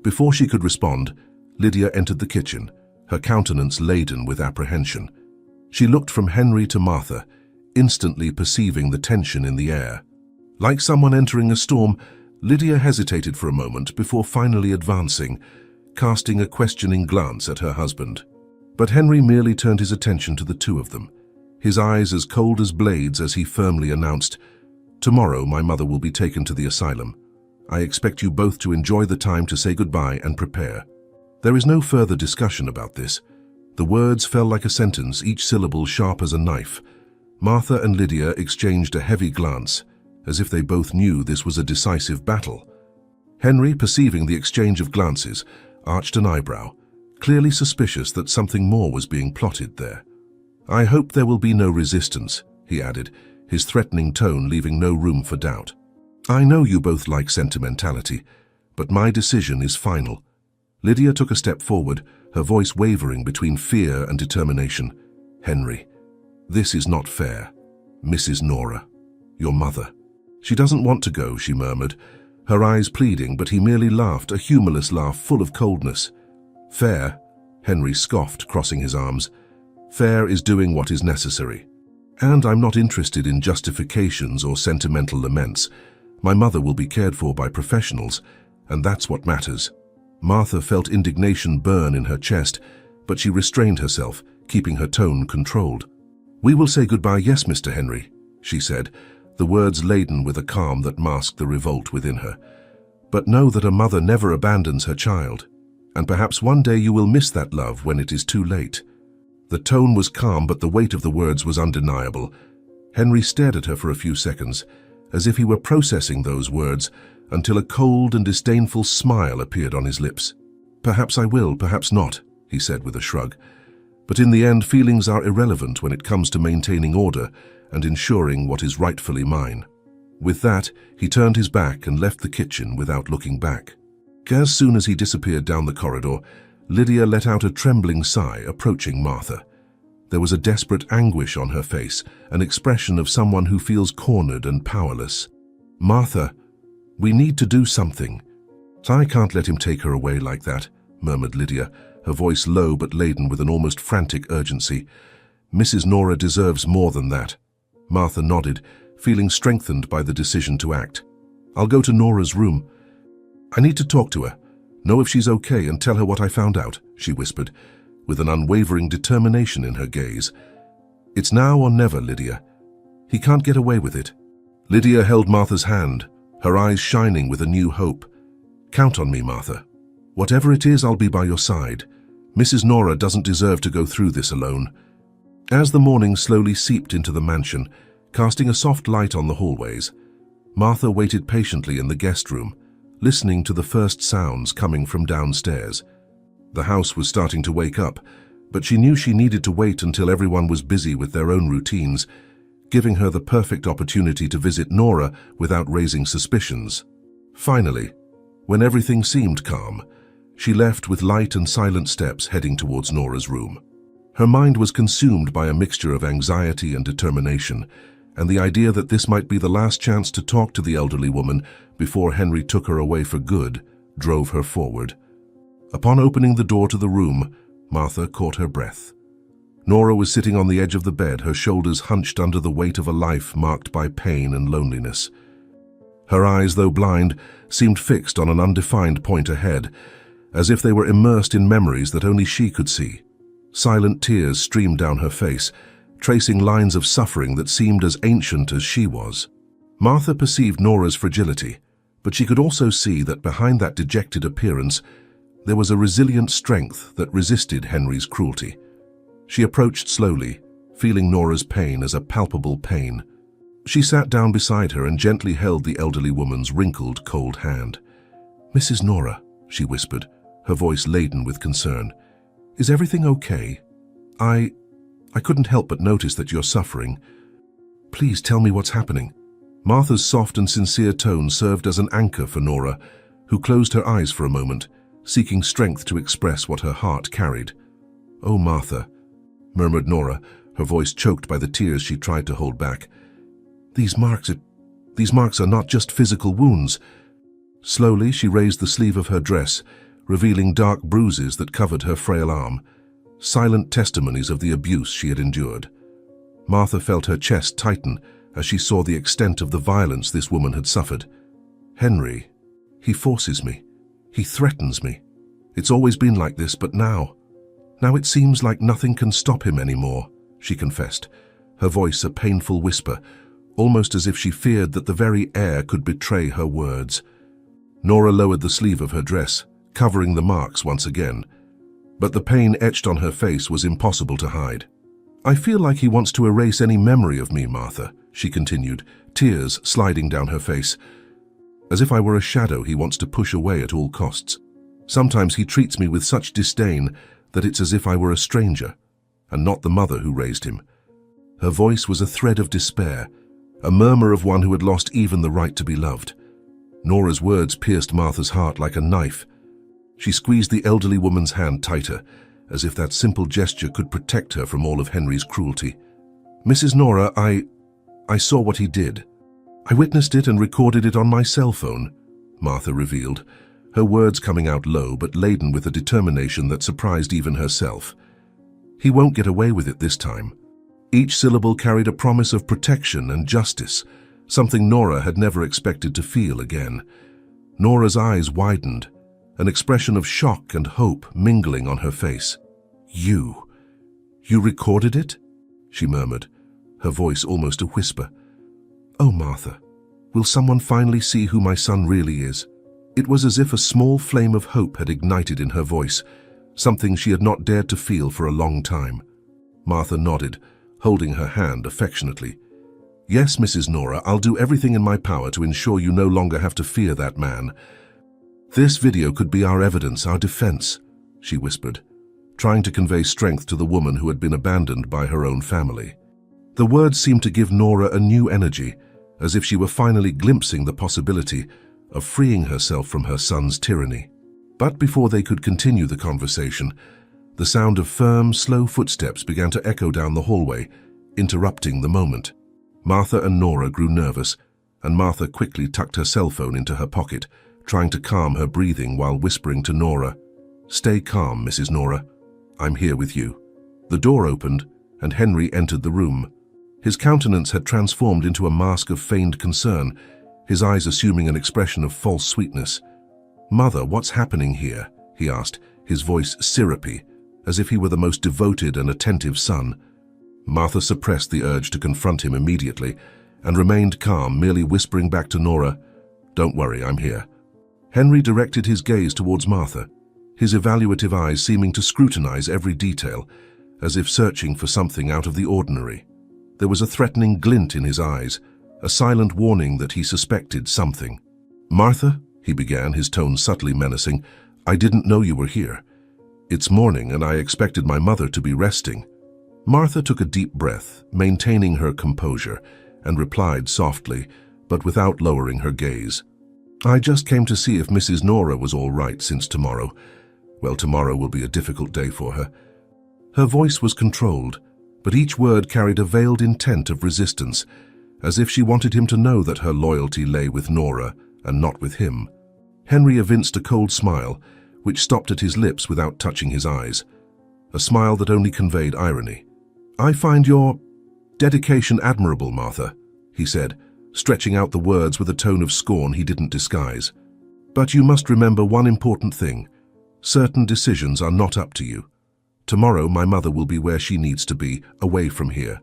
Before she could respond, Lydia entered the kitchen, her countenance laden with apprehension. She looked from Henry to Martha, instantly perceiving the tension in the air. Like someone entering a storm, Lydia hesitated for a moment before finally advancing, casting a questioning glance at her husband. But Henry merely turned his attention to the two of them, his eyes as cold as blades as he firmly announced, "Tomorrow my mother will be taken to the asylum. I expect you both to enjoy the time to say goodbye and prepare." There is no further discussion about this. The words fell like a sentence, each syllable sharp as a knife. Martha and Lydia exchanged a heavy glance, as if they both knew this was a decisive battle. Henry, perceiving the exchange of glances, arched an eyebrow, clearly suspicious that something more was being plotted there. "I hope there will be no resistance," he added, his threatening tone leaving no room for doubt. "I know you both like sentimentality, but my decision is final." Lydia took a step forward, her voice wavering between fear and determination. "Henry, this is not fair. Mrs. Nora, your mother." "She doesn't want to go," she murmured, her eyes pleading, but he merely laughed, a humorless laugh full of coldness. "Fair?" Henry scoffed, crossing his arms. "Fair is doing what is necessary. And I'm not interested in justifications or sentimental laments. My mother will be cared for by professionals, and that's what matters." Martha felt indignation burn in her chest, but she restrained herself, keeping her tone controlled. "We will say goodbye, yes, Mr. Henry," she said, the words laden with a calm that masked the revolt within her. "But know that a mother never abandons her child, and perhaps one day you will miss that love when it is too late." The tone was calm, but the weight of the words was undeniable. Henry stared at her for a few seconds, as if he were processing those words, until a cold and disdainful smile appeared on his lips. "Perhaps I will, perhaps not," he said with a shrug. "But in the end, feelings are irrelevant when it comes to maintaining order and ensuring what is rightfully mine." With that, he turned his back and left the kitchen without looking back. As soon as he disappeared down the corridor, Lydia let out a trembling sigh, approaching Martha. There was a desperate anguish on her face, an expression of someone who feels cornered and powerless. "Martha, we need to do something." "I can't let him take her away like that," murmured Lydia, her voice low but laden with an almost frantic urgency. "Mrs. Nora deserves more than that." Martha nodded, feeling strengthened by the decision to act. I'll go to Nora's room. I need to talk to her, know if she's okay and tell her what I found out, she whispered, with an unwavering determination in her gaze. It's now or never, Lydia. He can't get away with it. Lydia held Martha's hand, her eyes shining with a new hope. Count on me, Martha. Whatever it is, I'll be by your side. Mrs. Nora doesn't deserve to go through this alone. As the morning slowly seeped into the mansion, casting a soft light on the hallways, Martha waited patiently in the guest room, listening to the first sounds coming from downstairs. The house was starting to wake up, but she knew she needed to wait until everyone was busy with their own routines, giving her the perfect opportunity to visit Nora without raising suspicions. Finally, when everything seemed calm, she left with light and silent steps heading towards Nora's room. Her mind was consumed by a mixture of anxiety and determination, and the idea that this might be the last chance to talk to the elderly woman before Henry took her away for good drove her forward. Upon opening the door to the room, Martha caught her breath. Nora was sitting on the edge of the bed, her shoulders hunched under the weight of a life marked by pain and loneliness. Her eyes, though blind, seemed fixed on an undefined point ahead, as if they were immersed in memories that only she could see. Silent tears streamed down her face, tracing lines of suffering that seemed as ancient as she was. Martha perceived Nora's fragility, but she could also see that behind that dejected appearance there was a resilient strength that resisted Henry's cruelty. She approached slowly, feeling Nora's pain as a palpable pain. She sat down beside her and gently held the elderly woman's wrinkled, cold hand. "Mrs. Nora," she whispered, her voice laden with concern, "is everything okay? I couldn't help but notice that you're suffering. Please tell me what's happening." Martha's soft and sincere tone served as an anchor for Nora, who closed her eyes for a moment, seeking strength to express what her heart carried. "Oh, Martha," murmured Nora, her voice choked by the tears she tried to hold back. These marks are not just physical wounds." Slowly, she raised the sleeve of her dress, revealing dark bruises that covered her frail arm, silent testimonies of the abuse she had endured. Martha felt her chest tighten as she saw the extent of the violence this woman had suffered. "Henry, he forces me. He threatens me. It's always been like this, but now it seems like nothing can stop him anymore," she confessed, her voice a painful whisper, almost as if she feared that the very air could betray her words. Nora lowered the sleeve of her dress, covering the marks once again, but the pain etched on her face was impossible to hide. "I feel like he wants to erase any memory of me, Martha," she continued, tears sliding down her face. "As if I were a shadow he wants to push away at all costs. Sometimes he treats me with such disdain that it's as if I were a stranger, and not the mother who raised him." Her voice was a thread of despair, a murmur of one who had lost even the right to be loved. Nora's words pierced Martha's heart like a knife. She squeezed the elderly woman's hand tighter, as if that simple gesture could protect her from all of Henry's cruelty. "Mrs. Nora, I saw what he did. I witnessed it and recorded it on my cell phone," Martha revealed, her words coming out low but laden with a determination that surprised even herself. "He won't get away with it this time." Each syllable carried a promise of protection and justice, something Nora had never expected to feel again. Nora's eyes widened, an expression of shock and hope mingling on her face. You recorded it?" she murmured, her voice almost a whisper. "Oh, Martha, will someone finally see who my son really is?" It was as if a small flame of hope had ignited in her voice, something she had not dared to feel for a long time. Martha nodded, holding her hand affectionately. "Yes, Mrs. Nora, I'll do everything in my power to ensure you no longer have to fear that man. This video could be our evidence, our defense," she whispered, trying to convey strength to the woman who had been abandoned by her own family. The words seemed to give Nora a new energy, as if she were finally glimpsing the possibility of freeing herself from her son's tyranny. But before they could continue the conversation, the sound of firm, slow footsteps began to echo down the hallway, interrupting the moment. Martha and Nora grew nervous, and Martha quickly tucked her cell phone into her pocket, trying to calm her breathing while whispering to Nora, "Stay calm, Mrs. Nora. I'm here with you." The door opened, and Henry entered the room. His countenance had transformed into a mask of feigned concern, his eyes assuming an expression of false sweetness. "Mother, what's happening here?" he asked, his voice syrupy, as if he were the most devoted and attentive son. Martha suppressed the urge to confront him immediately and remained calm, merely whispering back to Nora, "Don't worry, I'm here." Henry directed his gaze towards Martha, his evaluative eyes seeming to scrutinize every detail, as if searching for something out of the ordinary. There was a threatening glint in his eyes, a silent warning that he suspected something. "Martha," he began, his tone subtly menacing, "I didn't know you were here. It's morning and I expected my mother to be resting." Martha took a deep breath, maintaining her composure, and replied softly, but without lowering her gaze. "I just came to see if Mrs. Nora was all right since tomorrow. Well, tomorrow will be a difficult day for her." Her voice was controlled, but each word carried a veiled intent of resistance, as if she wanted him to know that her loyalty lay with Nora and not with him. Henry evinced a cold smile, which stopped at his lips without touching his eyes, a smile that only conveyed irony. "I find your dedication admirable, Martha," he said, stretching out the words with a tone of scorn he didn't disguise. "But you must remember one important thing. Certain decisions are not up to you. Tomorrow my mother will be where she needs to be, away from here."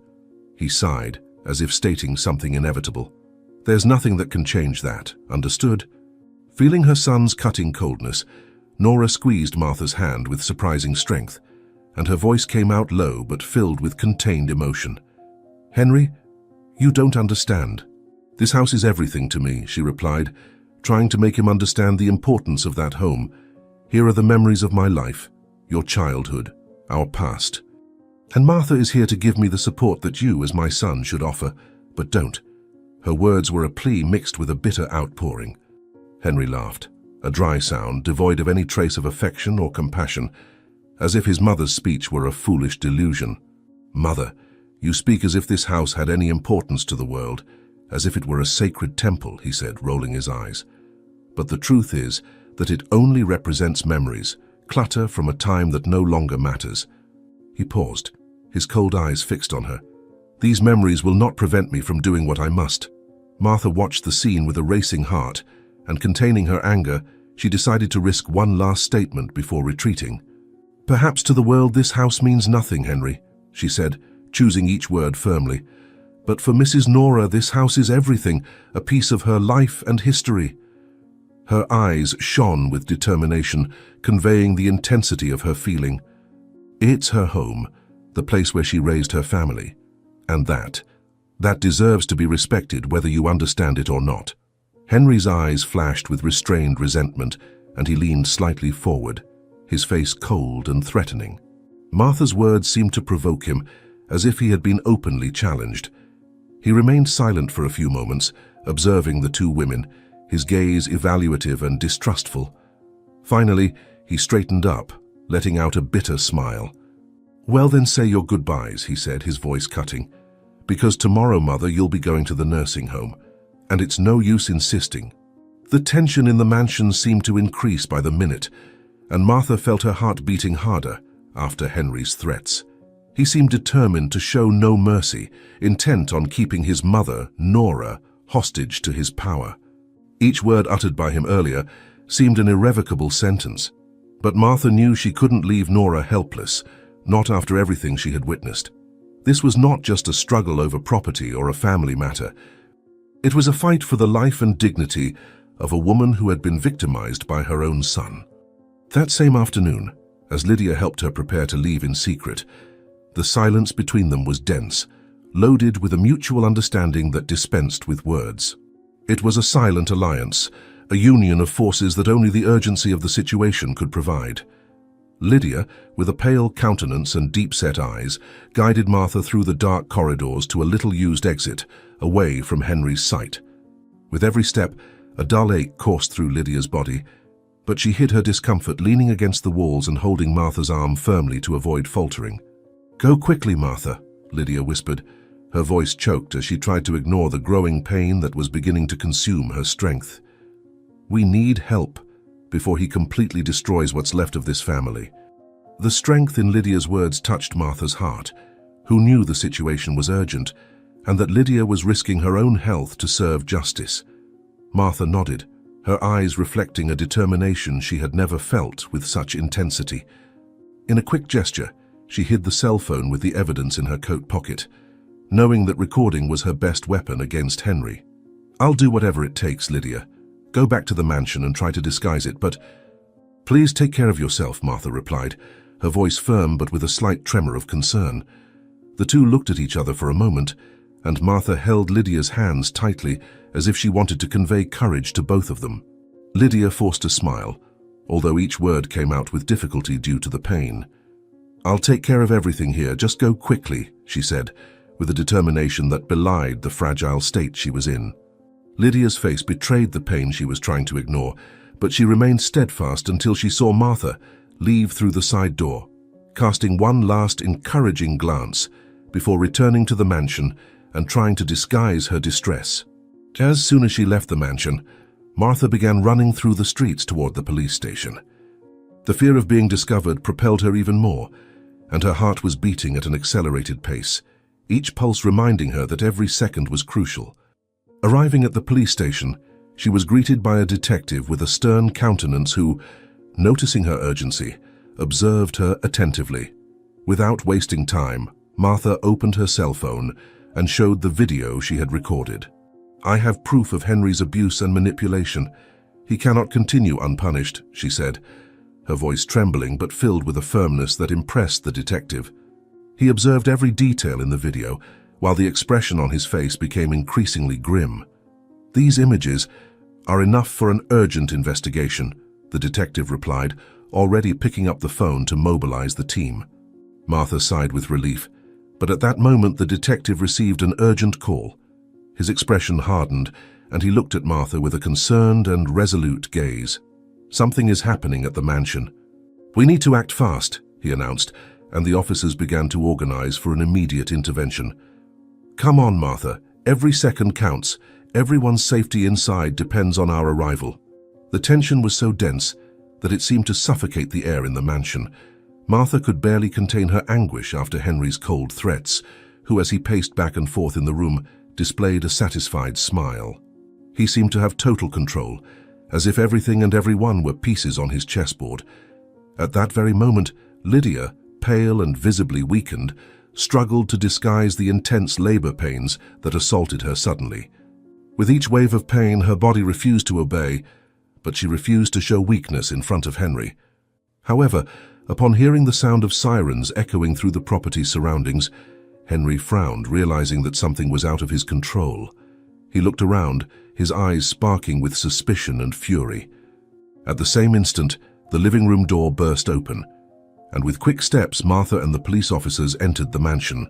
He sighed, as if stating something inevitable. "There's nothing that can change that, understood?" Feeling her son's cutting coldness, Nora squeezed Martha's hand with surprising strength, and her voice came out low but filled with contained emotion. "Henry, you don't understand. This house is everything to me," she replied, trying to make him understand the importance of that home. "Here are the memories of my life, your childhood, our past. And Martha is here to give me the support that you, as my son, should offer, but don't." Her words were a plea mixed with a bitter outpouring. Henry laughed, a dry sound devoid of any trace of affection or compassion, as if his mother's speech were a foolish delusion. "Mother, you speak as if this house had any importance to the world, as if it were a sacred temple," he said, rolling his eyes. "But the truth is that it only represents memories, clutter from a time that no longer matters." He paused, his cold eyes fixed on her. "These memories will not prevent me from doing what I must." Martha watched the scene with a racing heart, and containing her anger, she decided to risk one last statement before retreating. "Perhaps to the world this house means nothing, Henry," she said, choosing each word firmly. "But for Mrs. Nora, this house is everything, a piece of her life and history." Her eyes shone with determination, conveying the intensity of her feeling. It's her home, the place where she raised her family, and that deserves to be respected whether you understand it or not. Henry's eyes flashed with restrained resentment, and he leaned slightly forward, his face cold and threatening. Martha's words seemed to provoke him, as if he had been openly challenged. He remained silent for a few moments, observing the two women, his gaze evaluative and distrustful. Finally, he straightened up, letting out a bitter smile. "Well then, say your goodbyes," he said, his voice cutting. "Because tomorrow, Mother, you'll be going to the nursing home, and it's no use insisting." The tension in the mansion seemed to increase by the minute, and Martha felt her heart beating harder after Henry's threats. He seemed determined to show no mercy, intent on keeping his mother, Nora, hostage to his power. Each word uttered by him earlier seemed an irrevocable sentence, but Martha knew she couldn't leave Nora helpless, not after everything she had witnessed. This was not just a struggle over property or a family matter. It was a fight for the life and dignity of a woman who had been victimized by her own son. That same afternoon, as Lydia helped her prepare to leave in secret, the silence between them was dense, loaded with a mutual understanding that dispensed with words. It was a silent alliance, a union of forces that only the urgency of the situation could provide. Lydia, with a pale countenance and deep-set eyes, guided Martha through the dark corridors to a little-used exit, away from Henry's sight. With every step, a dull ache coursed through Lydia's body, but she hid her discomfort leaning against the walls and holding Martha's arm firmly to avoid faltering. "Go quickly, Martha," Lydia whispered, her voice choked as she tried to ignore the growing pain that was beginning to consume her strength. "We need help before he completely destroys what's left of this family." The strength in Lydia's words touched Martha's heart, who knew the situation was urgent and that Lydia was risking her own health to serve justice. Martha nodded, her eyes reflecting a determination she had never felt with such intensity. In a quick gesture, she hid the cell phone with the evidence in her coat pocket, knowing that recording was her best weapon against Henry. "I'll do whatever it takes, Lydia. Go back to the mansion and try to disguise it, but—" "Please take care of yourself," Martha replied, her voice firm but with a slight tremor of concern. The two looked at each other for a moment, and Martha held Lydia's hands tightly as if she wanted to convey courage to both of them. Lydia forced a smile, although each word came out with difficulty due to the pain. "I'll take care of everything here, just go quickly," she said, with a determination that belied the fragile state she was in. Lydia's face betrayed the pain she was trying to ignore, but she remained steadfast until she saw Martha leave through the side door, casting one last encouraging glance before returning to the mansion and trying to disguise her distress. As soon as she left the mansion, Martha began running through the streets toward the police station. The fear of being discovered propelled her even more, and her heart was beating at an accelerated pace, each pulse reminding her that every second was crucial. Arriving at the police station, she was greeted by a detective with a stern countenance who, noticing her urgency, observed her attentively. Without wasting time, Martha opened her cell phone and showed the video she had recorded. "I have proof of Henry's abuse and manipulation. He cannot continue unpunished," she said, her voice trembling but filled with a firmness that impressed the detective. He observed every detail in the video, while the expression on his face became increasingly grim. "These images are enough for an urgent investigation," the detective replied, already picking up the phone to mobilize the team. Martha sighed with relief, but at that moment the detective received an urgent call. His expression hardened, and he looked at Martha with a concerned and resolute gaze. "Something is happening at the mansion. We need to act fast," he announced, and the officers began to organize for an immediate intervention. "Come on, Martha. Every second counts. Everyone's safety inside depends on our arrival." The tension was so dense that it seemed to suffocate the air in the mansion. Martha could barely contain her anguish after Henry's cold threats, who, as he paced back and forth in the room, displayed a satisfied smile. He seemed to have total control, as if everything and everyone were pieces on his chessboard. At that very moment, Lydia, pale and visibly weakened, struggled to disguise the intense labor pains that assaulted her suddenly. With each wave of pain, her body refused to obey, but she refused to show weakness in front of Henry. However, upon hearing the sound of sirens echoing through the property's surroundings, Henry frowned, realizing that something was out of his control. He looked around, his eyes sparking with suspicion and fury. At the same instant, the living room door burst open, and with quick steps, Martha and the police officers entered the mansion.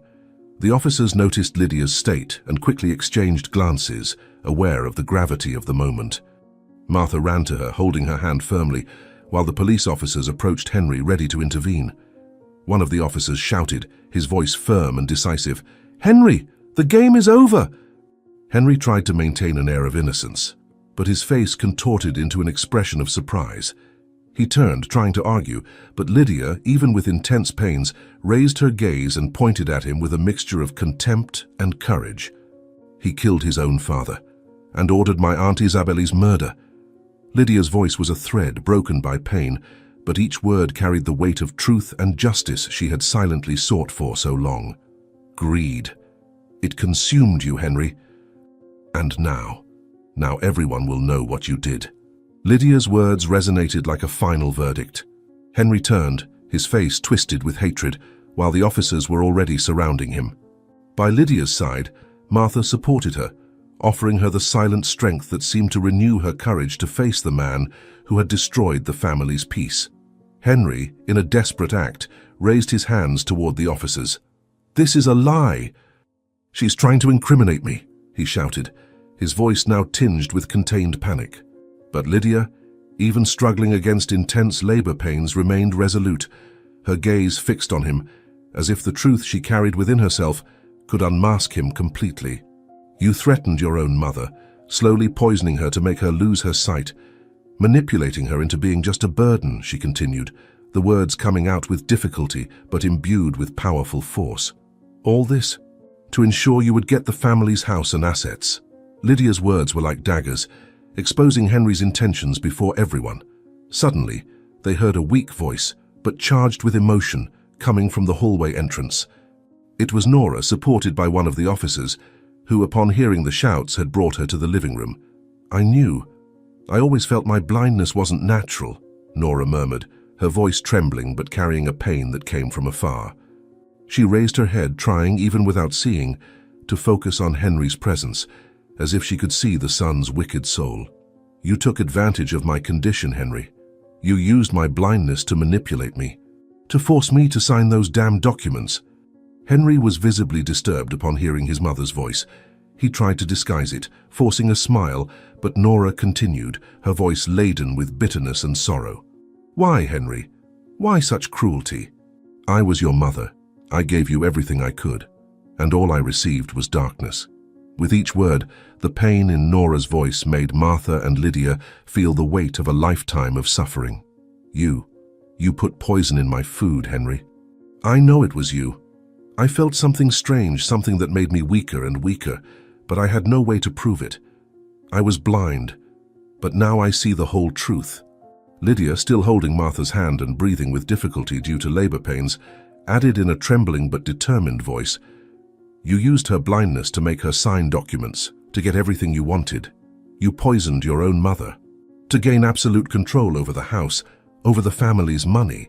The officers noticed Lydia's state and quickly exchanged glances, aware of the gravity of the moment. Martha ran to her, holding her hand firmly, while the police officers approached Henry, ready to intervene. One of the officers shouted, his voice firm and decisive, "Henry, the game is over!" Henry tried to maintain an air of innocence, but his face contorted into an expression of surprise. He turned, trying to argue, but Lydia, even with intense pains, raised her gaze and pointed at him with a mixture of contempt and courage. "He killed his own father and ordered my Aunt Isabelle's murder." Lydia's voice was a thread broken by pain, but each word carried the weight of truth and justice she had silently sought for so long. "Greed. It consumed you, Henry. And now everyone will know what you did." Lydia's words resonated like a final verdict. Henry turned, his face twisted with hatred, while the officers were already surrounding him. By Lydia's side, Martha supported her, offering her the silent strength that seemed to renew her courage to face the man who had destroyed the family's peace. Henry, in a desperate act, raised his hands toward the officers. "This is a lie! She's trying to incriminate me," he shouted, his voice now tinged with contained panic. But Lydia, even struggling against intense labor pains, remained resolute, her gaze fixed on him, as if the truth she carried within herself could unmask him completely. "You threatened your own mother, slowly poisoning her to make her lose her sight, manipulating her into being just a burden," she continued, the words coming out with difficulty but imbued with powerful force. "All this to ensure you would get the family's house and assets." Lydia's words were like daggers, exposing Henry's intentions before everyone. Suddenly, they heard a weak voice, but charged with emotion, coming from the hallway entrance. It was Nora, supported by one of the officers, who, upon hearing the shouts, had brought her to the living room. "I knew. I always felt my blindness wasn't natural," Nora murmured, her voice trembling but carrying a pain that came from afar. She raised her head, trying, even without seeing, to focus on Henry's presence, as if she could see the son's wicked soul. "You took advantage of my condition, Henry. You used my blindness to manipulate me, to force me to sign those damn documents." Henry was visibly disturbed upon hearing his mother's voice. He tried to disguise it, forcing a smile, but Nora continued, her voice laden with bitterness and sorrow. "Why, Henry? Why such cruelty? I was your mother. I gave you everything I could, and all I received was darkness." With each word, the pain in Nora's voice made Martha and Lydia feel the weight of a lifetime of suffering. You put poison in my food, Henry. I know it was you. I felt something strange, something that made me weaker and weaker, but I had no way to prove it. I was blind, but now I see the whole truth." Lydia, still holding Martha's hand and breathing with difficulty due to labor pains, added in a trembling but determined voice, "You used her blindness to make her sign documents, to get everything you wanted. You poisoned your own mother, to gain absolute control over the house, over the family's money."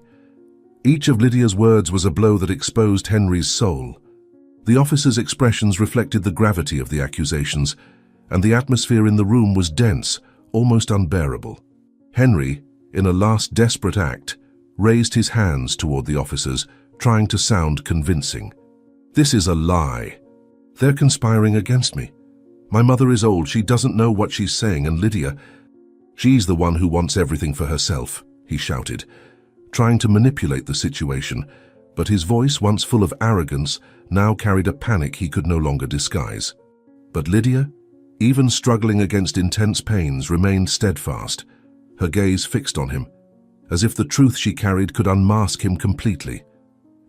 Each of Lydia's words was a blow that exposed Henry's soul. The officer's expressions reflected the gravity of the accusations, and the atmosphere in the room was dense, almost unbearable. Henry, in a last desperate act, raised his hands toward the officers, trying to sound convincing. "This is a lie. They're conspiring against me. My mother is old, she doesn't know what she's saying, and Lydia, she's the one who wants everything for herself," he shouted, trying to manipulate the situation, but his voice, once full of arrogance, now carried a panic he could no longer disguise. But Lydia, even struggling against intense pains, remained steadfast, her gaze fixed on him, as if the truth she carried could unmask him completely.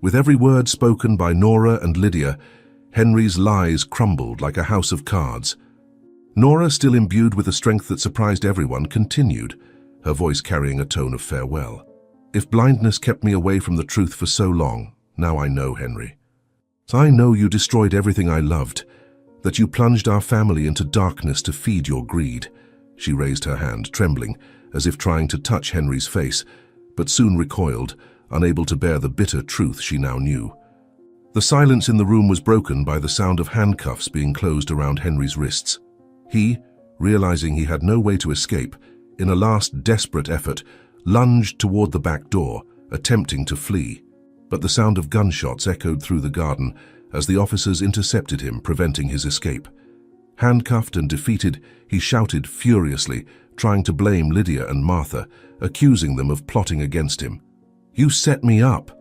With every word spoken by Nora and Lydia, Henry's lies crumbled like a house of cards. Nora, still imbued with a strength that surprised everyone, continued, her voice carrying a tone of farewell. "If blindness kept me away from the truth for so long, now I know, Henry. I know you destroyed everything I loved, that you plunged our family into darkness to feed your greed." She raised her hand, trembling, as if trying to touch Henry's face, but soon recoiled, unable to bear the bitter truth she now knew. The silence in the room was broken by the sound of handcuffs being closed around Henry's wrists. He, realizing he had no way to escape, in a last desperate effort, lunged toward the back door, attempting to flee. But the sound of gunshots echoed through the garden as the officers intercepted him, preventing his escape. Handcuffed and defeated, he shouted furiously, trying to blame Lydia and Martha, accusing them of plotting against him. "You set me up.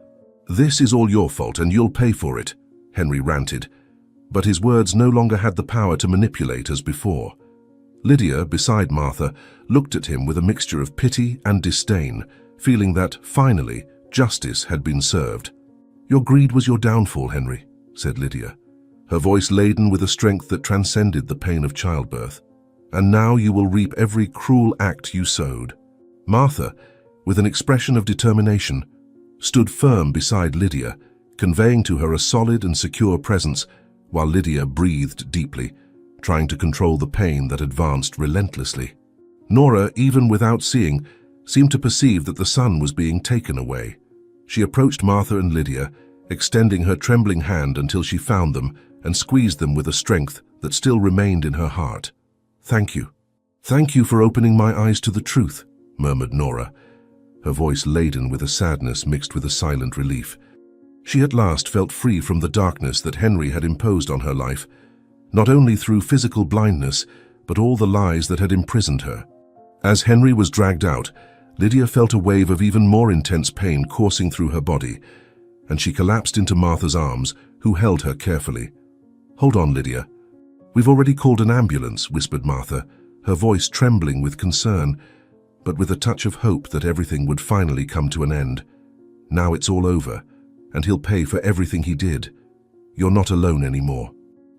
This is all your fault and you'll pay for it," Henry ranted, but his words no longer had the power to manipulate as before. Lydia, beside Martha, looked at him with a mixture of pity and disdain, feeling that, finally, justice had been served. "Your greed was your downfall, Henry," said Lydia, her voice laden with a strength that transcended the pain of childbirth. "And now you will reap every cruel act you sowed." Martha, with an expression of determination, stood firm beside Lydia, conveying to her a solid and secure presence, while Lydia breathed deeply, trying to control the pain that advanced relentlessly. Nora, even without seeing, seemed to perceive that the son was being taken away. She approached Martha and Lydia, extending her trembling hand until she found them and squeezed them with a strength that still remained in her heart. "Thank you. Thank you for opening my eyes to the truth," murmured Nora, her voice laden with a sadness mixed with a silent relief. She at last felt free from the darkness that Henry had imposed on her life, not only through physical blindness, but all the lies that had imprisoned her. As Henry was dragged out, Lydia felt a wave of even more intense pain coursing through her body, and she collapsed into Martha's arms, who held her carefully. "Hold on, Lydia. We've already called an ambulance," whispered Martha, her voice trembling with concern, but with a touch of hope that everything would finally come to an end. "Now it's all over, and he'll pay for everything he did. You're not alone anymore."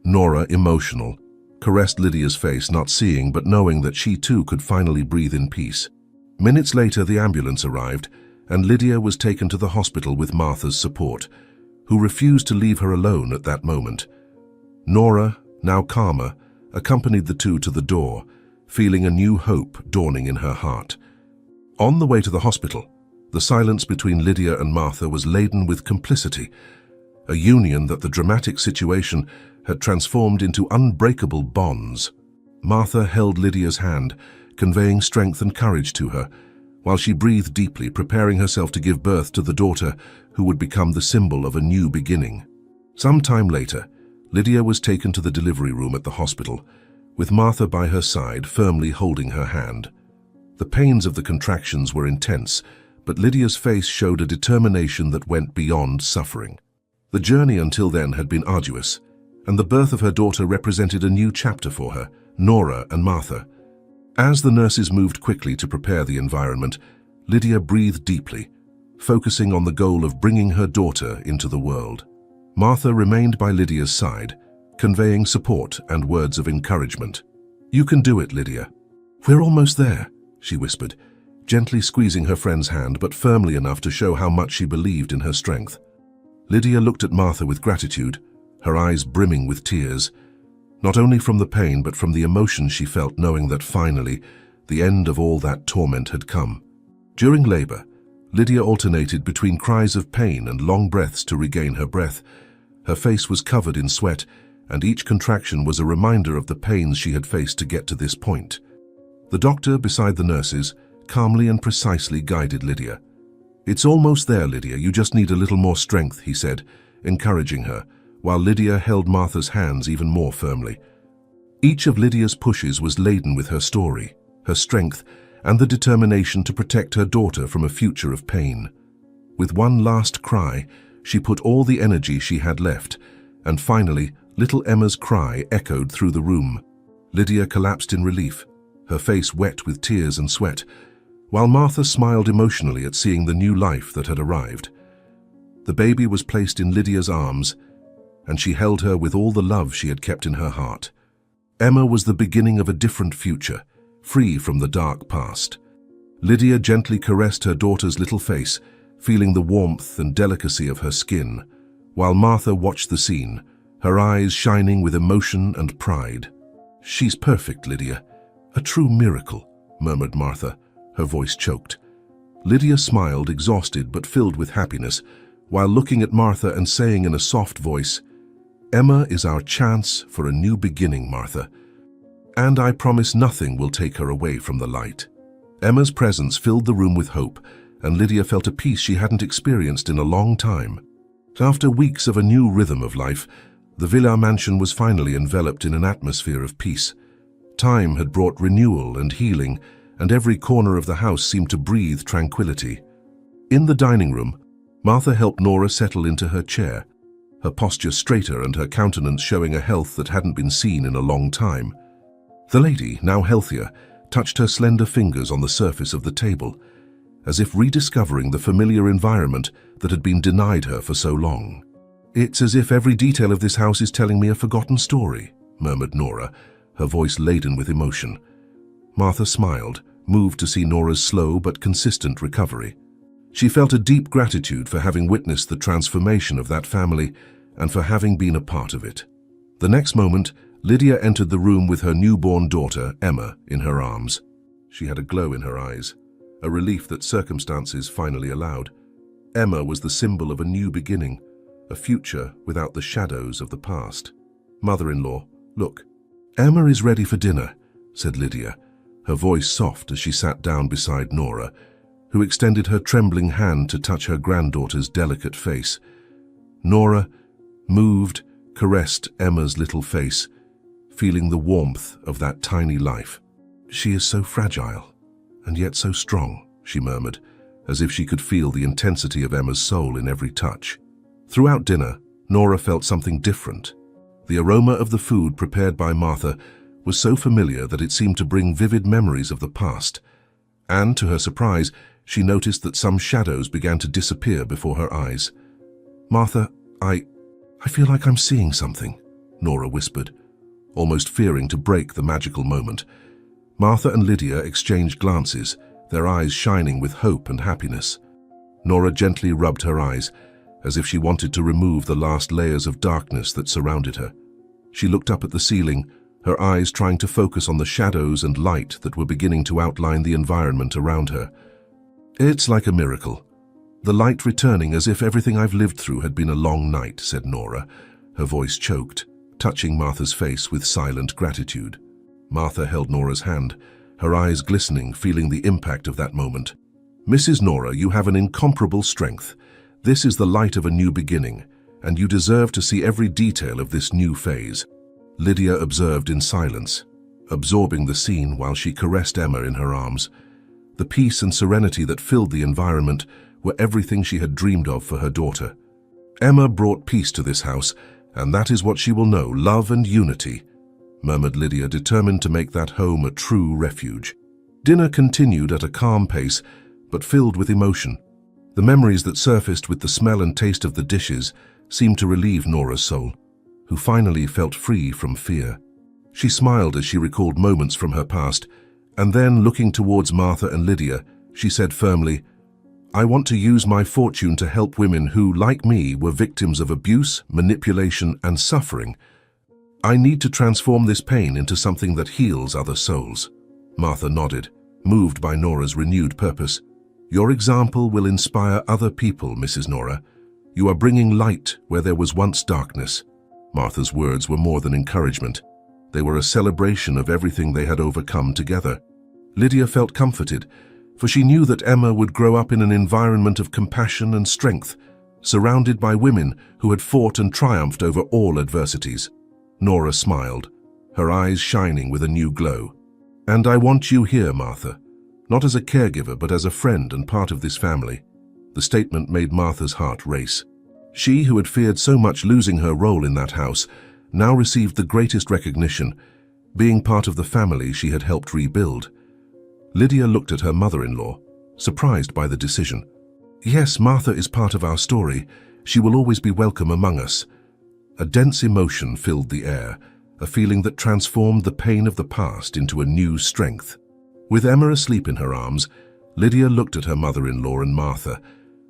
Nora, emotional, caressed Lydia's face, not seeing but knowing that she too could finally breathe in peace. Minutes later, the ambulance arrived, and Lydia was taken to the hospital with Martha's support, who refused to leave her alone at that moment. Nora, now calmer, accompanied the two to the door, feeling a new hope dawning in her heart. On the way to the hospital, the silence between Lydia and Martha was laden with complicity, a union that the dramatic situation had transformed into unbreakable bonds. Martha held Lydia's hand, conveying strength and courage to her, while she breathed deeply, preparing herself to give birth to the daughter who would become the symbol of a new beginning. Some time later, Lydia was taken to the delivery room at the hospital, with Martha by her side, firmly holding her hand. The pains of the contractions were intense, but Lydia's face showed a determination that went beyond suffering. The journey until then had been arduous, and the birth of her daughter represented a new chapter for her, Nora and Martha. As the nurses moved quickly to prepare the environment, Lydia breathed deeply, focusing on the goal of bringing her daughter into the world. Martha remained by Lydia's side, conveying support and words of encouragement. "You can do it, Lydia. We're almost there," she whispered, gently squeezing her friend's hand but firmly enough to show how much she believed in her strength. Lydia looked at Martha with gratitude, her eyes brimming with tears, not only from the pain but from the emotion she felt knowing that finally, the end of all that torment had come. During labor, Lydia alternated between cries of pain and long breaths to regain her breath. Her face was covered in sweat, and each contraction was a reminder of the pains she had faced to get to this point. The doctor, beside the nurses, calmly and precisely guided Lydia. "It's almost there, Lydia. You just need a little more strength," he said, encouraging her, while Lydia held Martha's hands even more firmly. Each of Lydia's pushes was laden with her story, her strength, and the determination to protect her daughter from a future of pain. With one last cry, she put all the energy she had left, and finally, little Emma's cry echoed through the room. Lydia collapsed in relief, her face wet with tears and sweat, while Martha smiled emotionally at seeing the new life that had arrived. The baby was placed in Lydia's arms, and she held her with all the love she had kept in her heart. Emma was the beginning of a different future, free from the dark past. Lydia gently caressed her daughter's little face, feeling the warmth and delicacy of her skin, while Martha watched the scene, her eyes shining with emotion and pride. "She's perfect, Lydia. A true miracle," murmured Martha, her voice choked. Lydia smiled, exhausted but filled with happiness, while looking at Martha and saying in a soft voice, "Emma is our chance for a new beginning, Martha. And I promise nothing will take her away from the light." Emma's presence filled the room with hope, and Lydia felt a peace she hadn't experienced in a long time. After weeks of a new rhythm of life, the Villa mansion was finally enveloped in an atmosphere of peace. Time had brought renewal and healing, and every corner of the house seemed to breathe tranquility. In the dining room, Martha helped Nora settle into her chair, her posture straighter and her countenance showing a health that hadn't been seen in a long time. The lady, now healthier, touched her slender fingers on the surface of the table, as if rediscovering the familiar environment that had been denied her for so long. "It's as if every detail of this house is telling me a forgotten story," murmured Nora, her voice laden with emotion. Martha smiled, moved to see Nora's slow but consistent recovery. She felt a deep gratitude for having witnessed the transformation of that family and for having been a part of it. The next moment, Lydia entered the room with her newborn daughter, Emma, in her arms. She had a glow in her eyes, a relief that circumstances finally allowed. Emma was the symbol of a new beginning, a future without the shadows of the past. "Mother-in-law, look, Emma is ready for dinner," said Lydia, her voice soft as she sat down beside Nora, who extended her trembling hand to touch her granddaughter's delicate face. Nora, moved, caressed Emma's little face, feeling the warmth of that tiny life. "She is so fragile, and yet so strong," she murmured, as if she could feel the intensity of Emma's soul in every touch. Throughout dinner, Nora felt something different. The aroma of the food prepared by Martha was so familiar that it seemed to bring vivid memories of the past, and, to her surprise, she noticed that some shadows began to disappear before her eyes. "Martha, I feel like I'm seeing something," Nora whispered, almost fearing to break the magical moment. Martha and Lydia exchanged glances, their eyes shining with hope and happiness. Nora gently rubbed her eyes, as if she wanted to remove the last layers of darkness that surrounded her. She looked up at the ceiling, her eyes trying to focus on the shadows and light that were beginning to outline the environment around her. "It's like a miracle. The light returning as if everything I've lived through had been a long night," said Nora, her voice choked, touching Martha's face with silent gratitude. Martha held Nora's hand, her eyes glistening, feeling the impact of that moment. "Mrs. Nora, you have an incomparable strength. This is the light of a new beginning, and you deserve to see every detail of this new phase." Lydia observed in silence, absorbing the scene while she caressed Emma in her arms. The peace and serenity that filled the environment were everything she had dreamed of for her daughter. "Emma brought peace to this house, and that is what she will know, love and unity," murmured Lydia, determined to make that home a true refuge. Dinner continued at a calm pace, but filled with emotion. The memories that surfaced with the smell and taste of the dishes seemed to relieve Nora's soul, who finally felt free from fear. She smiled as she recalled moments from her past, and then, looking towards Martha and Lydia, she said firmly, "I want to use my fortune to help women who, like me, were victims of abuse, manipulation, and suffering. I need to transform this pain into something that heals other souls." Martha nodded, moved by Nora's renewed purpose. "Your example will inspire other people, Mrs. Nora. You are bringing light where there was once darkness." Martha's words were more than encouragement. They were a celebration of everything they had overcome together. Lydia felt comforted, for she knew that Emma would grow up in an environment of compassion and strength, surrounded by women who had fought and triumphed over all adversities. Nora smiled, her eyes shining with a new glow. "And I want you here, Martha, not as a caregiver but as a friend and part of this family." The statement made Martha's heart race. She, who had feared so much losing her role in that house, now received the greatest recognition, being part of the family she had helped rebuild. Lydia looked at her mother-in-law, surprised by the decision. "Yes, Martha is part of our story. She will always be welcome among us." A dense emotion filled the air, a feeling that transformed the pain of the past into a new strength. With Emma asleep in her arms, Lydia looked at her mother-in-law and Martha,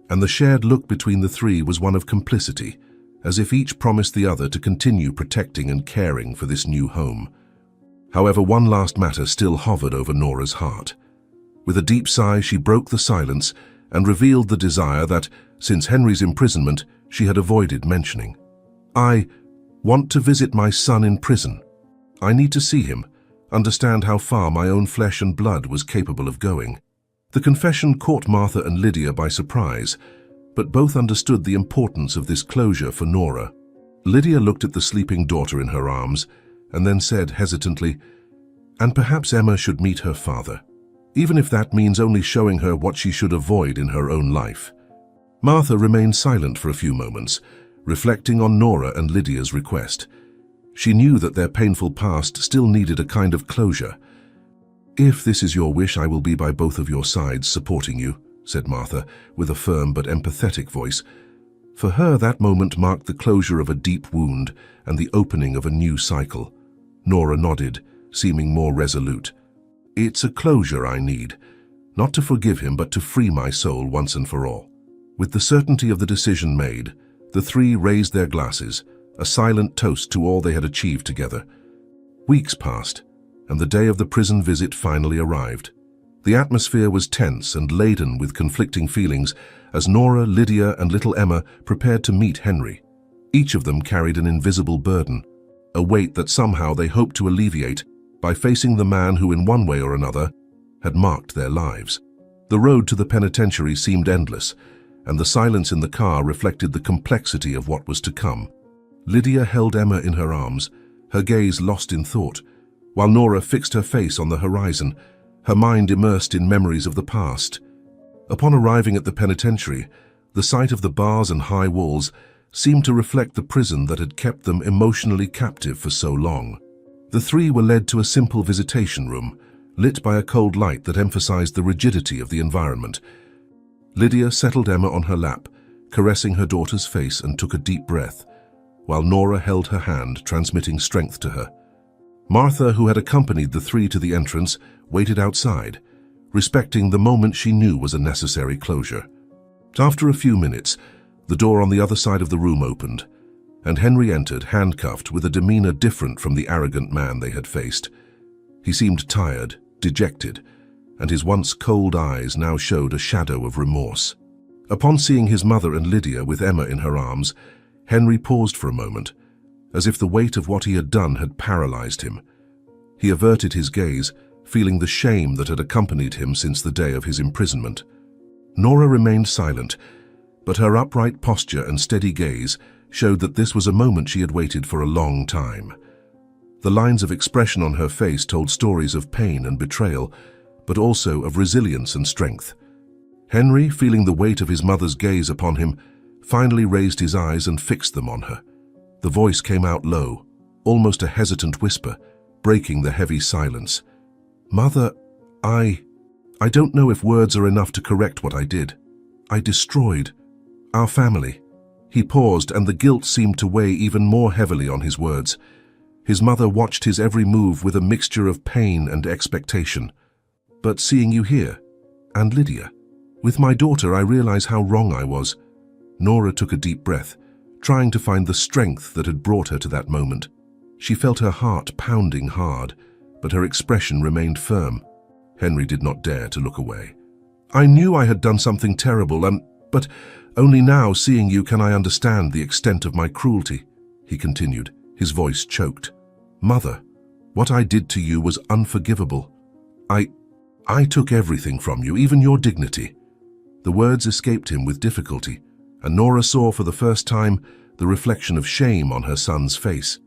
and the shared look between the three was one of complicity, as if each promised the other to continue protecting and caring for this new home. However, one last matter still hovered over Nora's heart. With a deep sigh, she broke the silence and revealed the desire that, since Henry's imprisonment, she had avoided mentioning. "I want to visit my son in prison. I need to see him, understand how far my own flesh and blood was capable of going." The confession caught Martha and Lydia by surprise, but both understood the importance of this closure for Nora. Lydia looked at the sleeping daughter in her arms, and then said hesitantly, "And perhaps Emma should meet her father, even if that means only showing her what she should avoid in her own life." Martha remained silent for a few moments, reflecting on Nora and Lydia's request. She knew that their painful past still needed a kind of closure. "If this is your wish, I will be by both of your sides supporting you," said Martha, with a firm but empathetic voice. For her, that moment marked the closure of a deep wound and the opening of a new cycle. Nora nodded, seeming more resolute. "It's a closure I need, not to forgive him but to free my soul once and for all." With the certainty of the decision made, the three raised their glasses, a silent toast to all they had achieved together. Weeks passed, and the day of the prison visit finally arrived. The atmosphere was tense and laden with conflicting feelings as Nora, Lydia, and little Emma prepared to meet Henry. Each of them carried an invisible burden, a weight that somehow they hoped to alleviate by facing the man who, in one way or another, had marked their lives. The road to the penitentiary seemed endless, and the silence in the car reflected the complexity of what was to come. Lydia held Emma in her arms, her gaze lost in thought, while Nora fixed her face on the horizon, her mind immersed in memories of the past. Upon arriving at the penitentiary, the sight of the bars and high walls seemed to reflect the prison that had kept them emotionally captive for so long. The three were led to a simple visitation room, lit by a cold light that emphasized the rigidity of the environment. Lydia settled Emma on her lap, caressing her daughter's face, and took a deep breath, while Nora held her hand, transmitting strength to her. Martha, who had accompanied the three to the entrance, waited outside, respecting the moment she knew was a necessary closure. After a few minutes, the door on the other side of the room opened, and Henry entered, handcuffed, with a demeanor different from the arrogant man they had faced. He seemed tired, dejected, and his once cold eyes now showed a shadow of remorse. Upon seeing his mother and Lydia with Emma in her arms, Henry paused for a moment, as if the weight of what he had done had paralyzed him. He averted his gaze, feeling the shame that had accompanied him since the day of his imprisonment. Nora remained silent, but her upright posture and steady gaze showed that this was a moment she had waited for a long time. The lines of expression on her face told stories of pain and betrayal, but also of resilience and strength. Henry, feeling the weight of his mother's gaze upon him, finally raised his eyes and fixed them on her. The voice came out low, almost a hesitant whisper, breaking the heavy silence. "Mother, I don't know if words are enough to correct what I did. I destroyed our family." He paused, and the guilt seemed to weigh even more heavily on his words. His mother watched his every move with a mixture of pain and expectation. "But seeing you here, and Lydia, with my daughter, I realize how wrong I was." Nora took a deep breath, trying to find the strength that had brought her to that moment. She felt her heart pounding hard, but her expression remained firm. Henry did not dare to look away. "I knew I had done something terrible, but only now, seeing you, can I understand the extent of my cruelty," he continued, his voice choked. "Mother, what I did to you was unforgivable. I took everything from you, even your dignity." The words escaped him with difficulty, and Nora saw for the first time the reflection of shame on her son's face.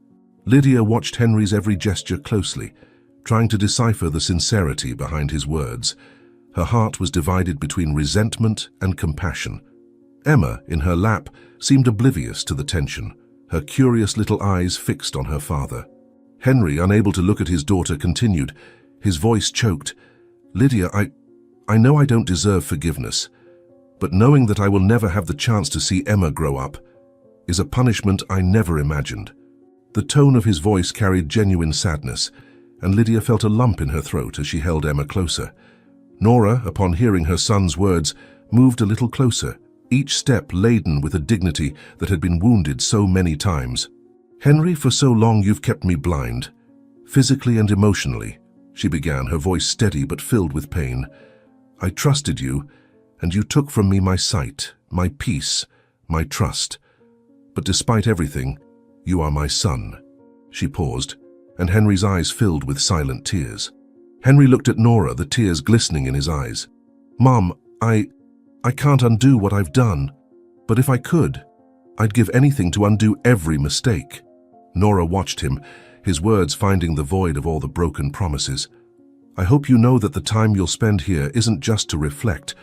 Lydia watched Henry's every gesture closely, trying to decipher the sincerity behind his words. Her heart was divided between resentment and compassion. Emma, in her lap, seemed oblivious to the tension, her curious little eyes fixed on her father. Henry, unable to look at his daughter, continued, his voice choked. "Lydia, I know I don't deserve forgiveness, but knowing that I will never have the chance to see Emma grow up is a punishment I never imagined." The tone of his voice carried genuine sadness, and Lydia felt a lump in her throat as she held Emma closer. Nora, upon hearing her son's words, moved a little closer, each step laden with a dignity that had been wounded so many times. "Henry, for so long you've kept me blind, physically and emotionally," she began, her voice steady but filled with pain. "I trusted you, and you took from me my sight, my peace, my trust. But despite everything, you are my son." She paused, and Henry's eyes filled with silent tears. Henry looked at Nora, the tears glistening in his eyes. "Mom, I can't undo what I've done, but if I could, I'd give anything to undo every mistake." Nora watched him, his words finding the void of all the broken promises. "I hope you know that the time you'll spend here isn't just to reflect,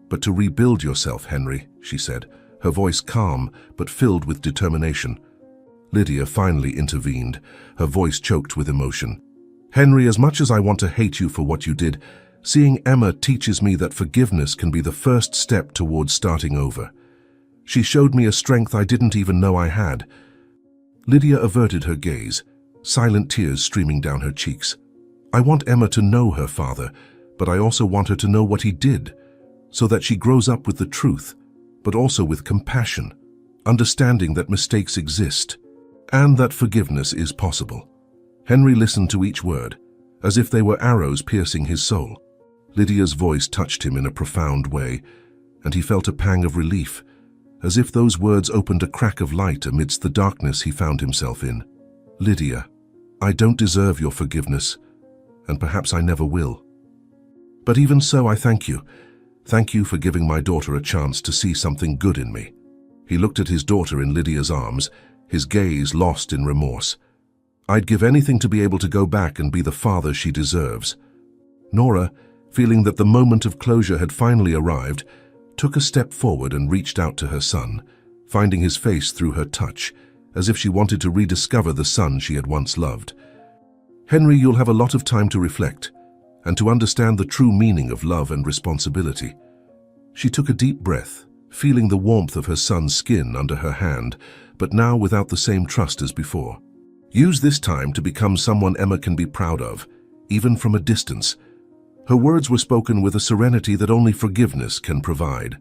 but to rebuild yourself, Henry," she said, her voice calm but filled with determination. Lydia finally intervened, her voice choked with emotion. "Henry, as much as I want to hate you for what you did, seeing Emma teaches me that forgiveness can be the first step towards starting over. She showed me a strength I didn't even know I had." Lydia averted her gaze, silent tears streaming down her cheeks. "I want Emma to know her father, but I also want her to know what he did, so that she grows up with the truth, but also with compassion, understanding that mistakes exist, and that forgiveness is possible." Henry listened to each word, as if they were arrows piercing his soul. Lydia's voice touched him in a profound way, and he felt a pang of relief, as if those words opened a crack of light amidst the darkness he found himself in. "Lydia, I don't deserve your forgiveness, and perhaps I never will. But even so, I thank you. Thank you for giving my daughter a chance to see something good in me." He looked at his daughter in Lydia's arms, his gaze lost in remorse. "I'd give anything to be able to go back and be the father she deserves." Nora, feeling that the moment of closure had finally arrived, took a step forward and reached out to her son, finding his face through her touch, as if she wanted to rediscover the son she had once loved. "Henry, you'll have a lot of time to reflect, and to understand the true meaning of love and responsibility." She took a deep breath, feeling the warmth of her son's skin under her hand, but now without the same trust as before. Use this time to become someone Emma can be proud of, even from a distance. Her words were spoken with a serenity that only forgiveness can provide.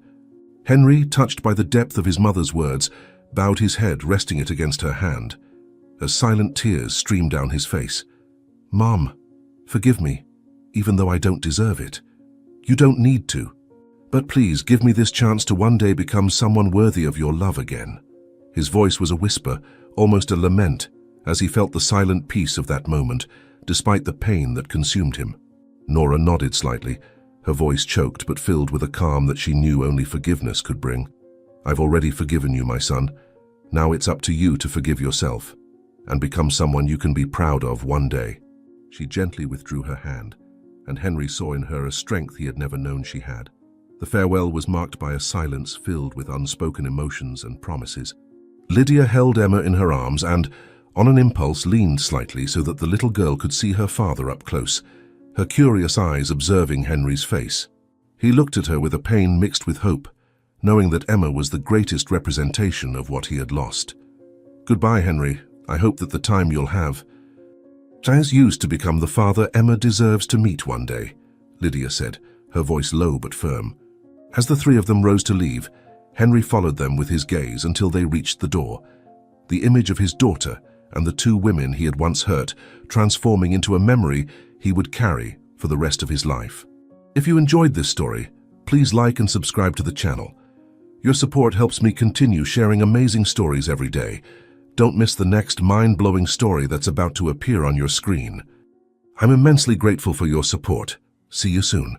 Henry, touched by the depth of his mother's words, bowed his head, resting it against her hand. As silent tears streamed down his face. "Mom, forgive me, even though I don't deserve it. You don't need to. But please give me this chance to one day become someone worthy of your love again." His voice was a whisper, almost a lament, as he felt the silent peace of that moment, despite the pain that consumed him. Nora nodded slightly, her voice choked but filled with a calm that she knew only forgiveness could bring. "I've already forgiven you, my son. Now it's up to you to forgive yourself and become someone you can be proud of one day." She gently withdrew her hand, and Henry saw in her a strength he had never known she had. The farewell was marked by a silence filled with unspoken emotions and promises. Lydia held Emma in her arms and, on an impulse, leaned slightly so that the little girl could see her father up close, her curious eyes observing Henry's face. He looked at her with a pain mixed with hope, knowing that Emma was the greatest representation of what he had lost. "Goodbye, Henry. I hope that the time you'll have as used to become the father Emma deserves to meet one day," Lydia said, her voice low but firm. As the three of them rose to leave, Henry followed them with his gaze until they reached the door. The image of his daughter and the two women he had once hurt, transforming into a memory he would carry for the rest of his life. If you enjoyed this story, please like and subscribe to the channel. Your support helps me continue sharing amazing stories every day. Don't miss the next mind-blowing story that's about to appear on your screen. I'm immensely grateful for your support. See you soon.